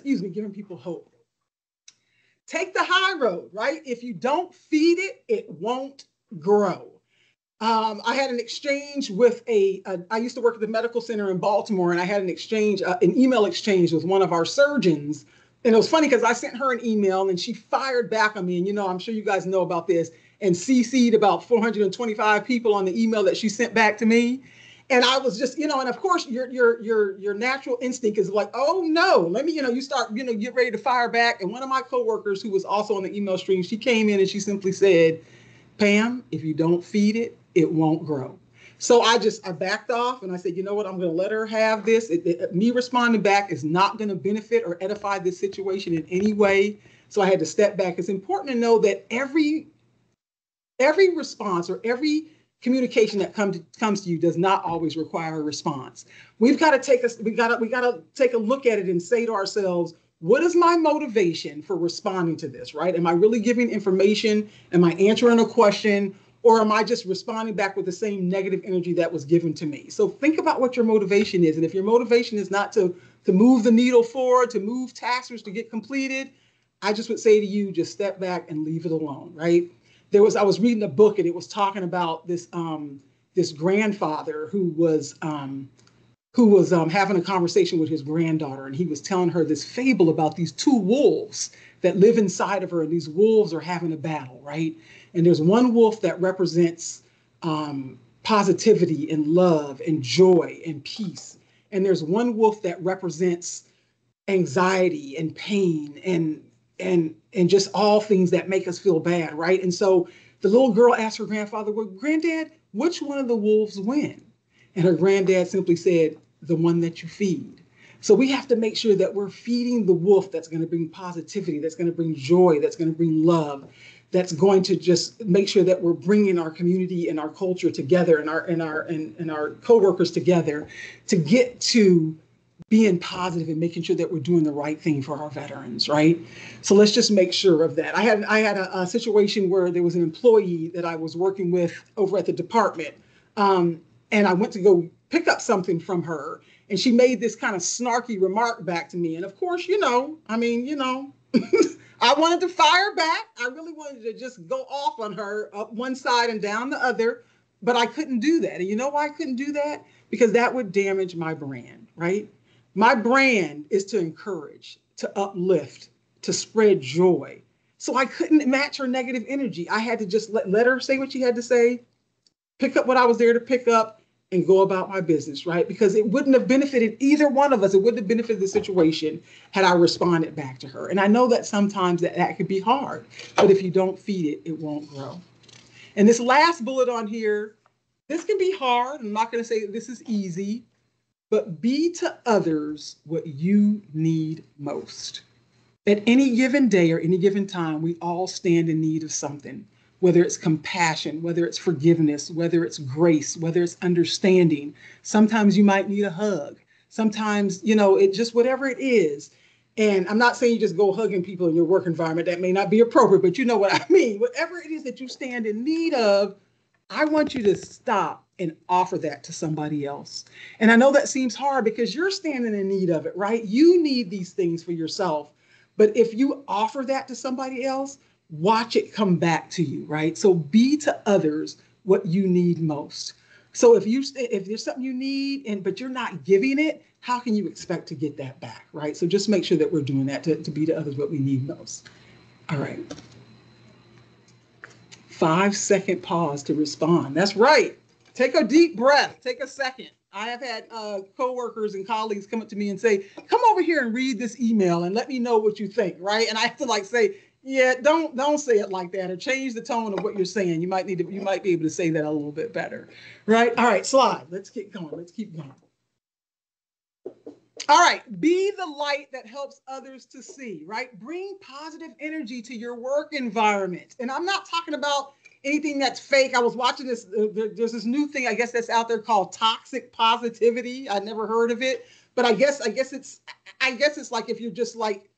giving people hope. Take the high road, right? If you don't feed it, it won't grow. I had an exchange with I used to work at the medical center in Baltimore, and I had an email exchange with one of our surgeons. And it was funny because I sent her an email and she fired back on me. And, I'm sure you guys know about this, and CC'd about 425 people on the email that she sent back to me. And I was just, and of course your natural instinct is like, oh no, let me, you start, get ready to fire back. And one of my coworkers who was also on the email stream, she came in and she simply said, "Pam, if you don't feed it, it won't grow." So I backed off and I said, you know what, I'm going to let her have this. Me responding back is not going to benefit or edify this situation in any way. So I had to step back. It's important to know that every response or every communication that comes to you does not always require a response. We've got to take a look at it and say to ourselves, what is my motivation for responding to this, right? Am I really giving information? Am I answering a question? Or am I just responding back with the same negative energy that was given to me? So think about what your motivation is. And if your motivation is not to move the needle forward, to move tasks to get completed, I just would say to you, just step back and leave it alone, right? I was reading a book and it was talking about this this grandfather who was having a conversation with his granddaughter, and he was telling her this fable about these two wolves that live inside of her, and these wolves are having a battle, right? And there's one wolf that represents positivity and love and joy and peace, and there's one wolf that represents anxiety and pain and just all things that make us feel bad, right? And so the little girl asked her grandfather, well, Granddad, which one of the wolves win? And her granddad simply said, the one that you feed. So we have to make sure that we're feeding the wolf that's going to bring positivity, that's going to bring joy, that's going to bring love, that's going to just make sure that we're bringing our community and our culture together and our coworkers together to get to being positive and making sure that we're doing the right thing for our veterans, right? So let's just make sure of that. I had a situation where there was an employee that I was working with over at the department, and I went to go pick up something from her, and she made this kind of snarky remark back to me. And of course, I wanted to fire back. I really wanted to just go off on her up one side and down the other, but I couldn't do that. And you know why I couldn't do that? Because that would damage my brand, right? My brand is to encourage, to uplift, to spread joy. So I couldn't match her negative energy. I had to just let her say what she had to say, pick up what I was there to pick up, and go about my business, right? Because it wouldn't have benefited either one of us. It wouldn't have benefited the situation had I responded back to her. And I know that sometimes that could be hard, but if you don't feed it, it won't grow. And this last bullet on here, this can be hard. I'm not going to say that this is easy, but be to others what you need most. At any given day or any given time, we all stand in need of something. Whether it's compassion, whether it's forgiveness, whether it's grace, whether it's understanding. Sometimes you might need a hug. Sometimes, it just whatever it is. And I'm not saying you just go hugging people in your work environment. That may not be appropriate, but you know what I mean. Whatever it is that you stand in need of, I want you to stop and offer that to somebody else. And I know that seems hard because you're standing in need of it, right? You need these things for yourself. But if you offer that to somebody else, watch it come back to you, right? So be to others what you need most. So if there's something you need but you're not giving it, how can you expect to get that back, right? So just make sure that we're doing that to be to others what we need most. All right. 5-second pause to respond. That's right. Take a deep breath. Take a second. I have had coworkers and colleagues come up to me and say, come over here and read this email and let me know what you think, right? And I have to say, yeah, don't say it like that, or change the tone of what you're saying. You might be able to say that a little bit better, right? All right, slide. Let's get going. Let's keep going. All right, be the light that helps others to see, right? Bring positive energy to your work environment. And I'm not talking about anything that's fake. I was watching this. There's this new thing, I guess, that's out there called toxic positivity. I never heard of it, but I guess it's like if you're just like,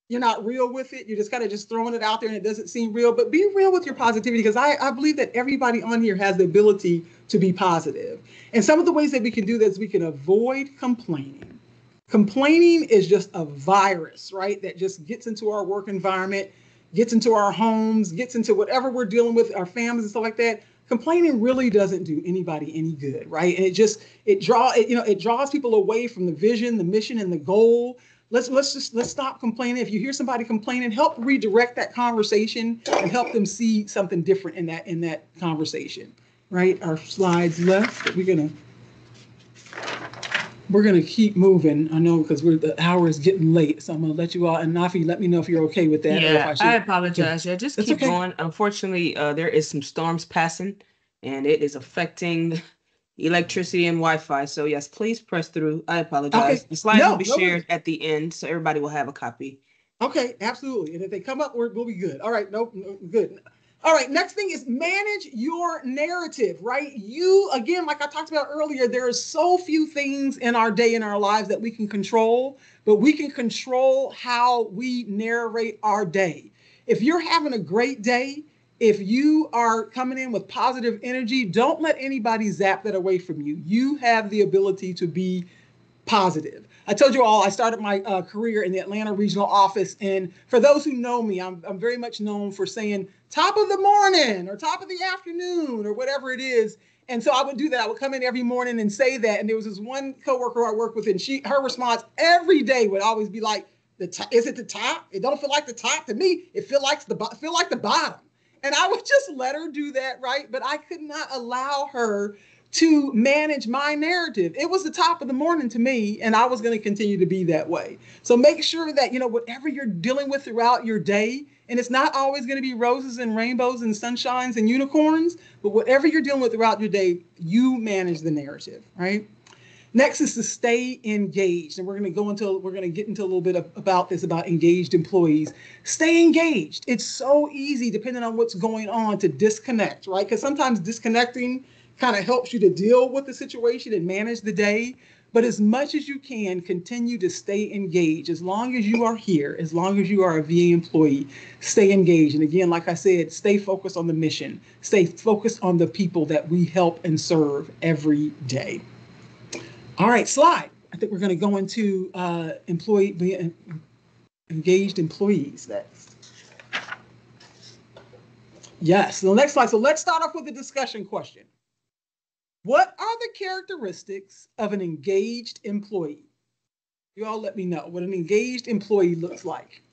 you're not real with it. You're just kind of just throwing it out there and it doesn't seem real, but be real with your positivity, because I believe that everybody on here has the ability to be positive. And some of the ways that we can do this, we can avoid complaining. Complaining is just a virus, right? That just gets into our work environment, gets into our homes, gets into whatever we're dealing with, our families and stuff like that. Complaining really doesn't do anybody any good, right? And it draws people away from the vision, the mission, and the goal. Let's stop complaining. If you hear somebody complaining, help redirect that conversation and help them see something different in that conversation, right? Our slides left. We're gonna keep moving. I know because the hour is getting late, so I'm gonna let you all. And Nafi, let me know if you're okay with that. Yeah, I apologize. Yeah, just keep going. Unfortunately, there is some storms passing, and it is affecting electricity and Wi-Fi. So yes, please press through. I apologize. Okay. The slides will be shared at the end, so everybody will have a copy. Okay, absolutely. And if they come up, we'll be good. All right, no, good. All right, next thing is manage your narrative, right? You, again, like I talked about earlier, there are so few things in our day, in our lives that we can control, but we can control how we narrate our day. If you're having a great day, If you are coming in with positive energy, don't let anybody zap that away from you. You have the ability to be positive. I told you all I started my career in the Atlanta regional office. And for those who know me, I'm very much known for saying top of the morning or top of the afternoon or whatever it is. And so I would do that. I would come in every morning and say that. And there was this one coworker I worked with, and her response every day would always be like, is it the top? It don't feel like the top. To me, it feel like the bottom. And I would just let her do that, right? But I could not allow her to manage my narrative. It was the top of the morning to me, and I was going to continue to be that way. So make sure that, whatever you're dealing with throughout your day, and it's not always going to be roses and rainbows and sunshines and unicorns, but whatever you're dealing with throughout your day, you manage the narrative, right? Next is to stay engaged. And we're going to get into a little bit about this, about engaged employees. Stay engaged. It's so easy, depending on what's going on, to disconnect, right? Because sometimes disconnecting kind of helps you to deal with the situation and manage the day. But as much as you can, continue to stay engaged. As long as you are here, as long as you are a VA employee, stay engaged. And again, like I said, stay focused on the mission. Stay focused on the people that we help and serve every day. All right, slide. I think we're going to go into engaged employees next. Yes, the next slide. So let's start off with a discussion question. What are the characteristics of an engaged employee? You all let me know what an engaged employee looks like.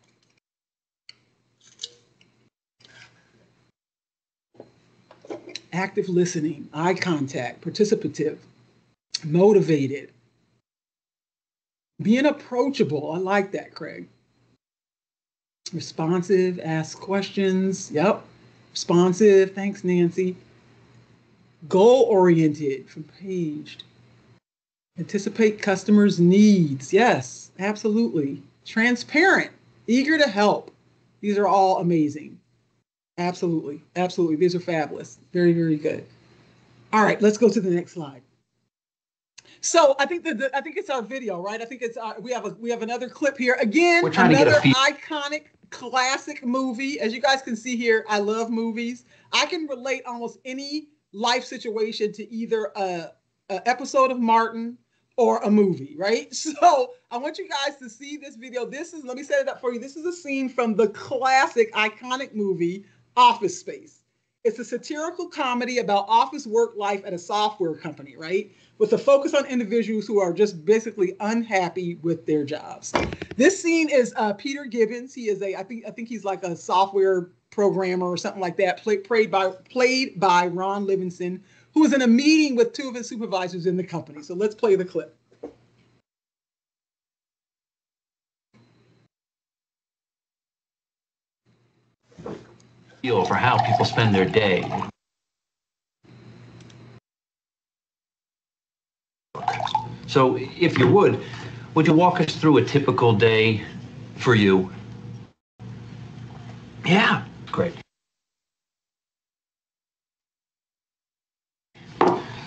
Active listening, eye contact, participative, motivated, being approachable. I like that, Craig. Responsive, ask questions. Yep. Responsive. Thanks, Nancy. Goal-oriented from Paige. Anticipate customers' needs. Yes, absolutely. Transparent, eager to help. These are all amazing. Absolutely. Absolutely. These are fabulous. Very, very good. All right, let's go to the next slide. So I think it's our video, right? I think it's we have another clip here. Again, another iconic classic movie. As you guys can see here, I love movies. I can relate almost any life situation to either a episode of Martin or a movie, right? So I want you guys to see this video. Let me set it up for you. This is a scene from the classic, iconic movie, Office Space. It's a satirical comedy about office work life at a software company, right? With a focus on individuals who are just basically unhappy with their jobs. This scene is Peter Gibbons. He is I think he's like a software programmer or something like that, played by Ron Livingston, who is in a meeting with two of his supervisors in the company. So let's play the clip. For how people spend their day. So, if you would you walk us through a typical day for you? Yeah, great.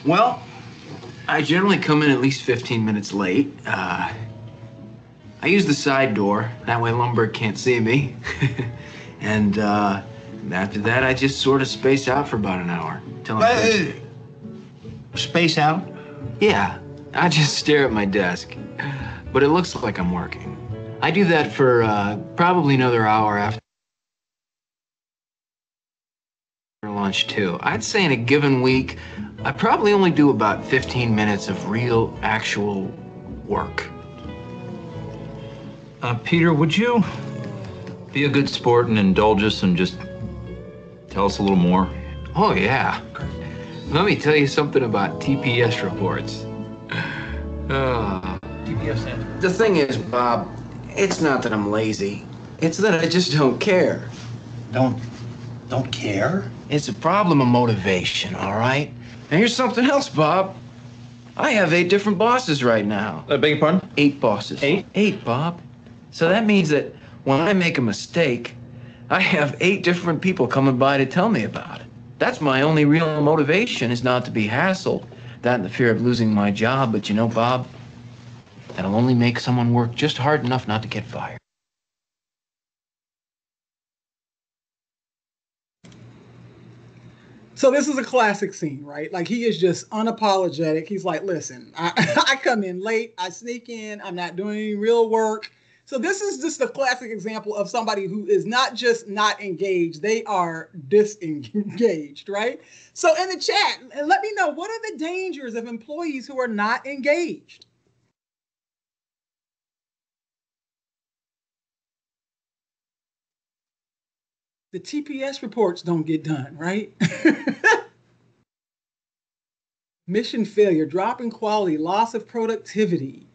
Well, I generally come in at least 15 minutes late. I use the side door. That way Lumberg can't see me. And after that, I just sort of space out for about an hour. Space out? Yeah, I just stare at my desk. But it looks like I'm working. I do that for probably another hour after lunch, too. I'd say in a given week, I probably only do about 15 minutes of real, actual work. Peter, would you be a good sport and indulge us and just tell us a little more? Oh, yeah. Let me tell you something about TPS reports. TPS stands. The thing is, Bob, it's not that I'm lazy. It's that I just don't care. Don't care? It's a problem of motivation, all right? And here's something else, Bob. I have 8 different bosses right now. I beg your pardon? 8 bosses. 8? 8, Bob. So that means that when I make a mistake, I have 8 different people coming by to tell me about it. That's my only real motivation, is not to be hassled. That and the fear of losing my job. But you know, Bob, that'll only make someone work just hard enough not to get fired. So this is a classic scene, right? Like he is just unapologetic. He's like, listen, I come in late, I sneak in, I'm not doing any real work. So this is just a classic example of somebody who is not just not engaged, they are disengaged, right? So in the chat, let me know, what are the dangers of employees who are not engaged? The TPS reports don't get done, right? Mission failure, drop in quality, loss of productivity,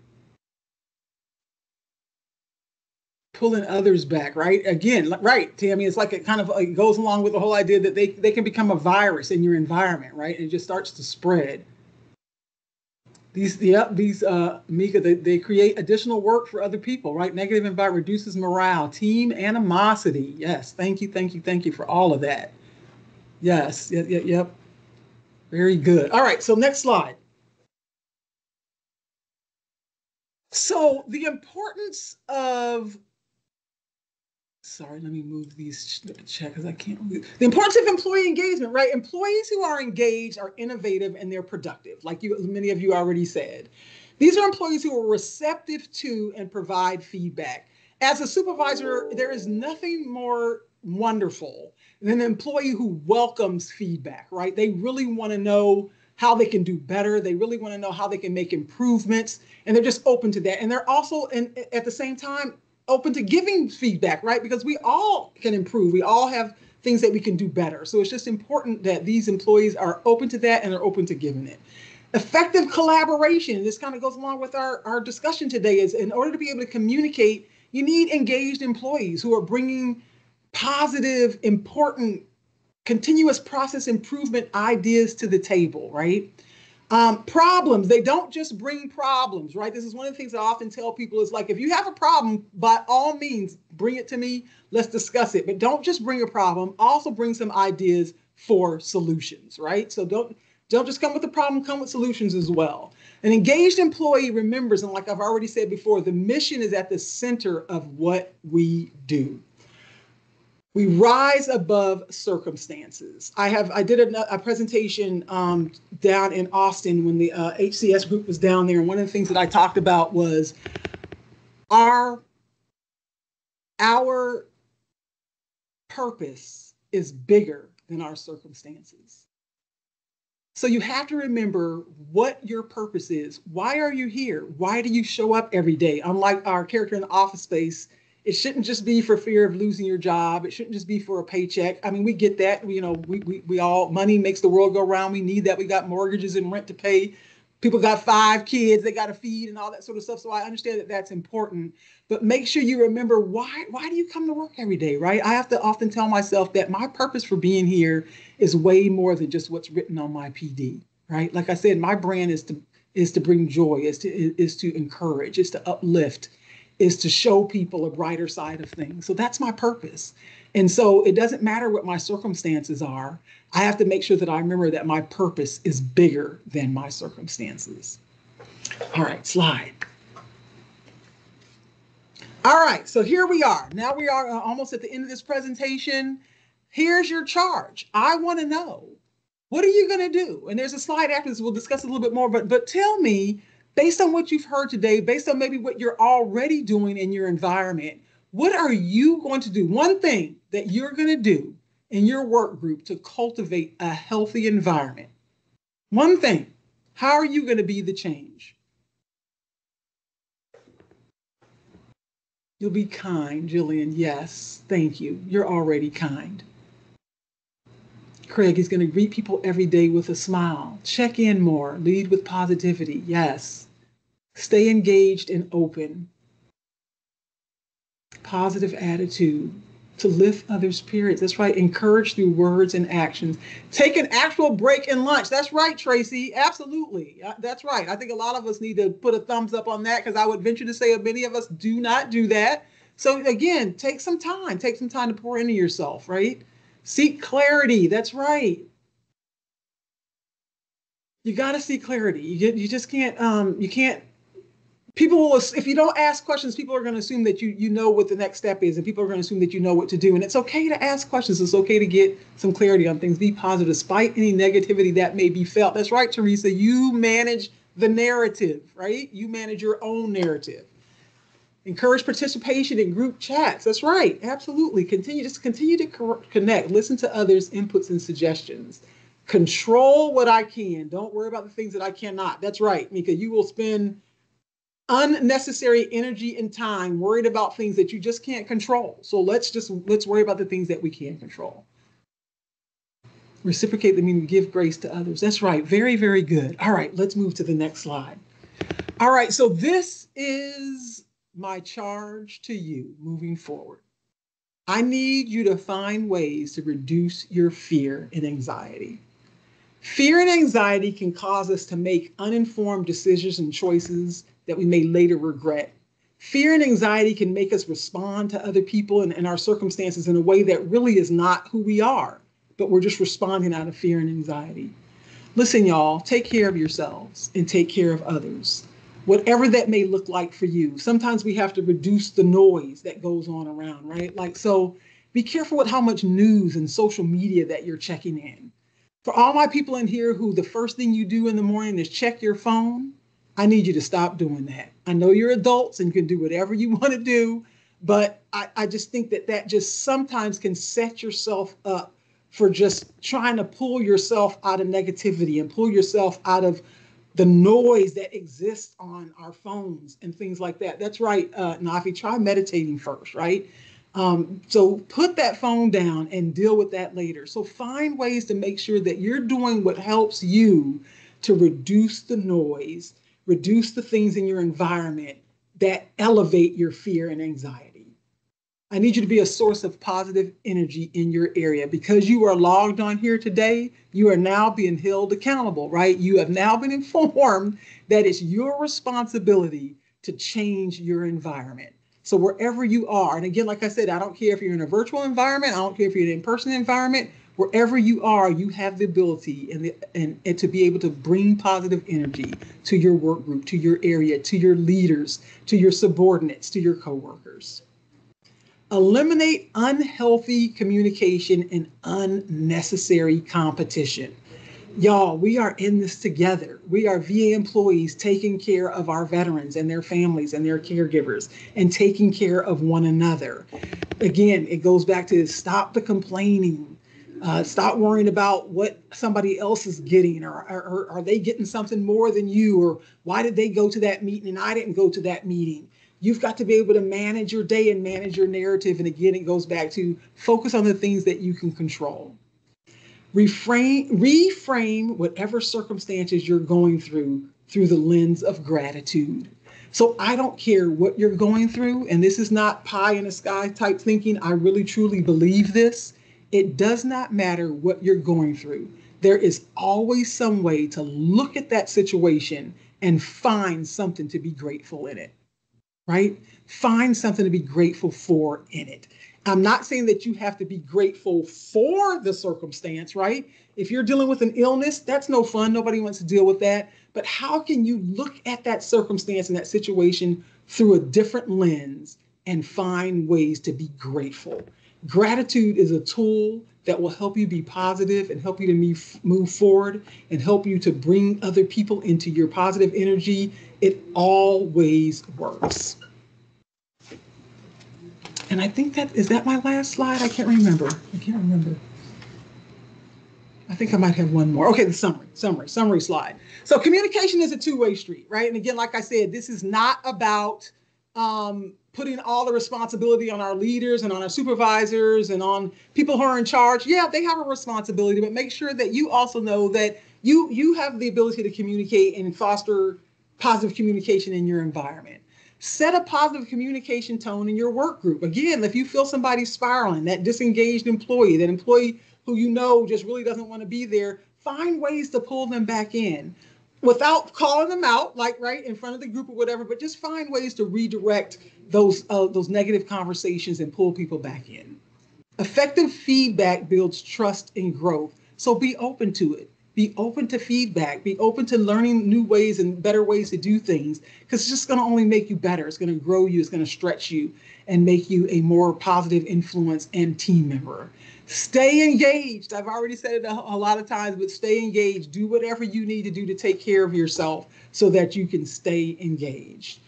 pulling others back, right? Again, right, Tammy, it's like it kind of it goes along with the whole idea that they can become a virus in your environment, right? And it just starts to spread. Mika, they create additional work for other people, right? Negative environment reduces morale, team animosity. Yes, thank you for all of that. Yes, yep. Very good. All right, so next slide. So the importance of, sorry, let me move these check because I can't move. The importance of employee engagement, right? Employees who are engaged are innovative and they're productive, like many of you already said. These are employees who are receptive to and provide feedback. As a supervisor, there is nothing more wonderful than an employee who welcomes feedback, right? They really want to know how they can do better. They really want to know how they can make improvements, and they're just open to that. And they're also, at the same time, open to giving feedback, right? Because we all can improve. We all have things that we can do better. So it's just important that these employees are open to that and are open to giving it. Effective collaboration, this kind of goes along with our discussion today, is in order to be able to communicate, you need engaged employees who are bringing positive, important, continuous process improvement ideas to the table, right? Problems, they don't just bring problems, right? This is one of the things I often tell people is like, if you have a problem, by all means, bring it to me. Let's discuss it. But don't just bring a problem, also bring some ideas for solutions, right? So don't just come with the problem, come with solutions as well. An engaged employee remembers, and like I've already said before, the mission is at the center of what we do. We rise above circumstances. I did a presentation down in Austin when the HCS group was down there. And one of the things that I talked about was our purpose is bigger than our circumstances. So you have to remember what your purpose is. Why are you here? Why do you show up every day? Unlike our character in the Office Space, it shouldn't just be for fear of losing your job. It shouldn't just be for a paycheck. I mean, we get that. We all, money makes the world go round. We need that. We got mortgages and rent to pay. People got 5 kids they got to feed and all that sort of stuff. So I understand that that's important. But make sure you remember why do you come to work every day, right? I have to often tell myself that my purpose for being here is way more than just what's written on my PD, right? Like I said, my brand is to bring joy, is to encourage, is to uplift, is to show people a brighter side of things. So that's my purpose. And so it doesn't matter what my circumstances are. I have to make sure that I remember that my purpose is bigger than my circumstances. All right, slide. All right, so here we are. Now we are almost at the end of this presentation. Here's your charge. I want to know, what are you going to do? And there's a slide after this. We'll discuss a little bit more, but tell me, based on what you've heard today, based on maybe what you're already doing in your environment, what are you going to do? One thing that you're going to do in your work group to cultivate a healthy environment. One thing. How are you going to be the change? You'll be kind, Jillian. Yes, thank you. You're already kind. Craig is going to greet people every day with a smile. Check in more. Lead with positivity. Yes. Stay engaged and open. Positive attitude. To lift others' spirits. That's right. Encourage through words and actions. Take an actual break in lunch. That's right, Tracy. Absolutely. That's right. I think a lot of us need to put a thumbs up on that, because I would venture to say many of us do not do that. So again, take some time. Take some time to pour into yourself, right? Seek clarity. That's right. You got to seek clarity. You just can't, people will, if you don't ask questions, people are going to assume that you know what the next step is, and people are going to assume that you know what to do. And it's okay to ask questions. It's okay to get some clarity on things. Be positive despite any negativity that may be felt. That's right, Teresa. You manage the narrative, right? You manage your own narrative. Encourage participation in group chats. That's right. Absolutely. Continue to connect. Listen to others' inputs and suggestions. Control what I can. Don't worry about the things that I cannot. That's right, Mika. You will spend unnecessary energy and time worried about things that you just can't control. So let's worry about the things that we can control. Reciprocate the meaning, give grace to others. That's right. Very, very good. All right, let's move to the next slide. All right, so this is my charge to you moving forward. I need you to find ways to reduce your fear and anxiety. Fear and anxiety can cause us to make uninformed decisions and choices that we may later regret. Fear and anxiety can make us respond to other people and our circumstances in a way that really is not who we are, but we're just responding out of fear and anxiety. Listen, y'all, take care of yourselves and take care of others, whatever that may look like for you. Sometimes we have to reduce the noise that goes on around, right? Like, so be careful with how much news and social media that you're checking in. For all my people in here who the first thing you do in the morning is check your phone, I need you to stop doing that. I know you're adults and you can do whatever you want to do, but I just think that just sometimes can set yourself up for just trying to pull yourself out of negativity and pull yourself out of the noise that exists on our phones and things like that. That's right, Nafi, try meditating first, right? So put that phone down and deal with that later. So find ways to make sure that you're doing what helps you to reduce the noise, reduce the things in your environment that elevate your fear and anxiety. I need you to be a source of positive energy in your area. Because you are logged on here today, you are now being held accountable, right? You have now been informed that it's your responsibility to change your environment. So wherever you are, and again, like I said, I don't care if you're in a virtual environment, I don't care if you're in an in-person environment, wherever you are, you have the ability and to be able to bring positive energy to your work group, to your area, to your leaders, to your subordinates, to your coworkers. Eliminate unhealthy communication and unnecessary competition. Y'all, we are in this together. We are VA employees taking care of our veterans and their families and their caregivers and taking care of one another. Again, it goes back to stop the complaining. Stop worrying about what somebody else is getting, or are they getting something more than you, or why did they go to that meeting and I didn't go to that meeting? You've got to be able to manage your day and manage your narrative. And again, it goes back to focus on the things that you can control. Reframe whatever circumstances you're going through the lens of gratitude. So I don't care what you're going through, and this is not pie in the sky type thinking. I really truly believe this. It does not matter what you're going through. There is always some way to look at that situation and find something to be grateful in it. Right? Find something to be grateful for in it. I'm not saying that you have to be grateful for the circumstance, right? If you're dealing with an illness, that's no fun. Nobody wants to deal with that. But how can you look at that circumstance and that situation through a different lens and find ways to be grateful? Gratitude is a tool that will help you be positive and help you to move forward and help you to bring other people into your positive energy. It always works. And I think is that my last slide? I can't remember. I think I might have one more. Okay, the summary slide. So communication is a two-way street, right? And again, like I said, this is not about putting all the responsibility on our leaders and on our supervisors and on people who are in charge. Yeah, they have a responsibility, but make sure that you also know that you have the ability to communicate and foster positive communication in your environment. Set a positive communication tone in your work group. Again, if you feel somebody spiraling, that disengaged employee, that employee who you know just really doesn't want to be there, find ways to pull them back in without calling them out, like right in front of the group or whatever, but just find ways to redirect those negative conversations and pull people back in. Effective feedback builds trust and growth. So be open to it. Be open to feedback. Be open to learning new ways and better ways to do things, because it's just going to only make you better. It's going to grow you. It's going to stretch you and make you a more positive influence and team member. Stay engaged. I've already said it a lot of times, but stay engaged. Do whatever you need to do to take care of yourself so that you can stay engaged.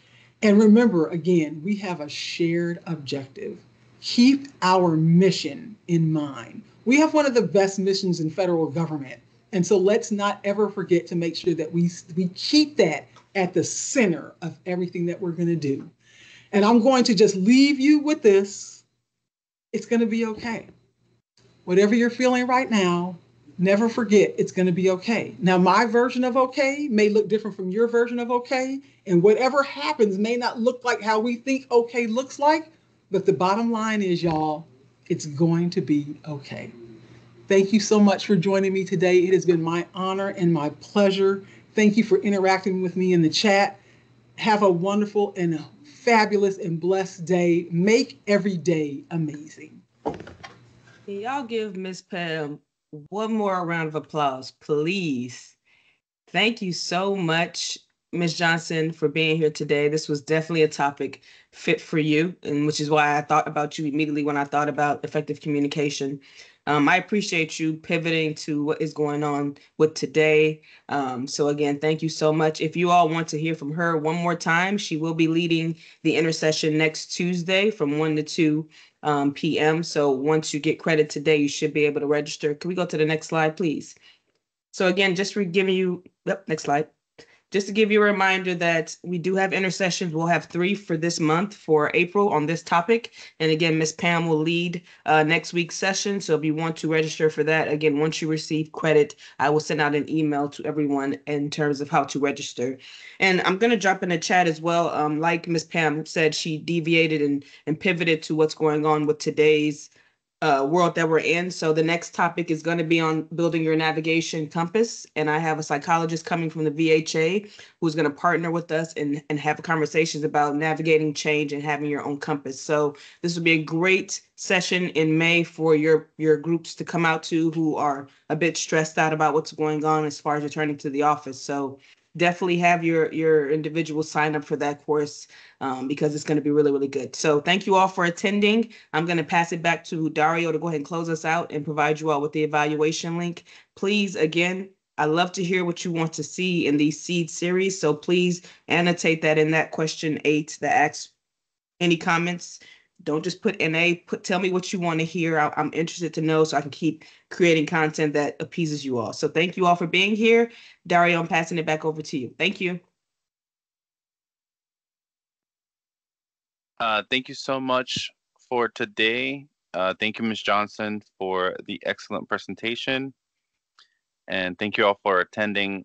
And remember, again, we have a shared objective. Keep our mission in mind. We have one of the best missions in federal government. And so let's not ever forget to make sure that we keep that at the center of everything that we're going to do. And I'm going to just leave you with this. It's going to be okay. Whatever you're feeling right now, never forget it's going to be okay. Now, my version of okay may look different from your version of okay. And whatever happens may not look like how we think okay looks like. But the bottom line is, y'all, it's going to be okay. Thank you so much for joining me today. It has been my honor and my pleasure. Thank you for interacting with me in the chat. Have a wonderful and fabulous and blessed day. Make every day amazing. Can y'all give Miss Pam one more round of applause, please? Thank you so much, Ms. Johnson, for being here today. This was definitely a topic fit for you, and which is why I thought about you immediately when I thought about effective communication. I appreciate you pivoting to what is going on with today. So again, thank you so much. If you all want to hear from her one more time, she will be leading the intercession next Tuesday from 1 to 2 p.m. So once you get credit today, you should be able to register. Can we go to the next slide, please? So again, just for giving you, next slide. Just to give you a reminder that we do have intercessions. We'll have 3 for this month for April on this topic. And again, Ms. Pam will lead next week's session. So if you want to register for that, again, once you receive credit, I will send out an email to everyone in terms of how to register. And I'm going to drop in the chat as well. Like Ms. Pam said, she deviated and pivoted to what's going on with today's world that we're in. So the next topic is going to be on building your navigation compass. And I have a psychologist coming from the VHA who's going to partner with us and have conversations about navigating change and having your own compass. So this will be a great session in May for your groups to come out to who are a bit stressed out about what's going on as far as returning to the office. So definitely have your individual sign up for that course because it's going to be really, really good. So thank you all for attending. I'm going to pass it back to Dario to go ahead and close us out and provide you all with the evaluation link. Please, again, I love to hear what you want to see in these seed series. So please annotate that in that question 8 that asks any comments. Don't just put NA, tell me what you want to hear. I'm interested to know so I can keep creating content that appeases you all. So thank you all for being here. Dario, I'm passing it back over to you. Thank you. Thank you so much for today. Thank you, Ms. Johnson, for the excellent presentation. And thank you all for attending.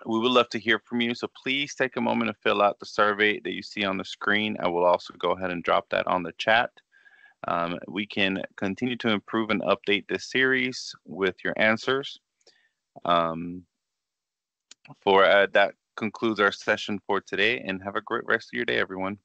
We would love to hear from you, so please take a moment to fill out the survey that you see on the screen. I will also go ahead and drop that on the chat. We can continue to improve and update this series with your answers. That concludes our session for today, and have a great rest of your day, everyone.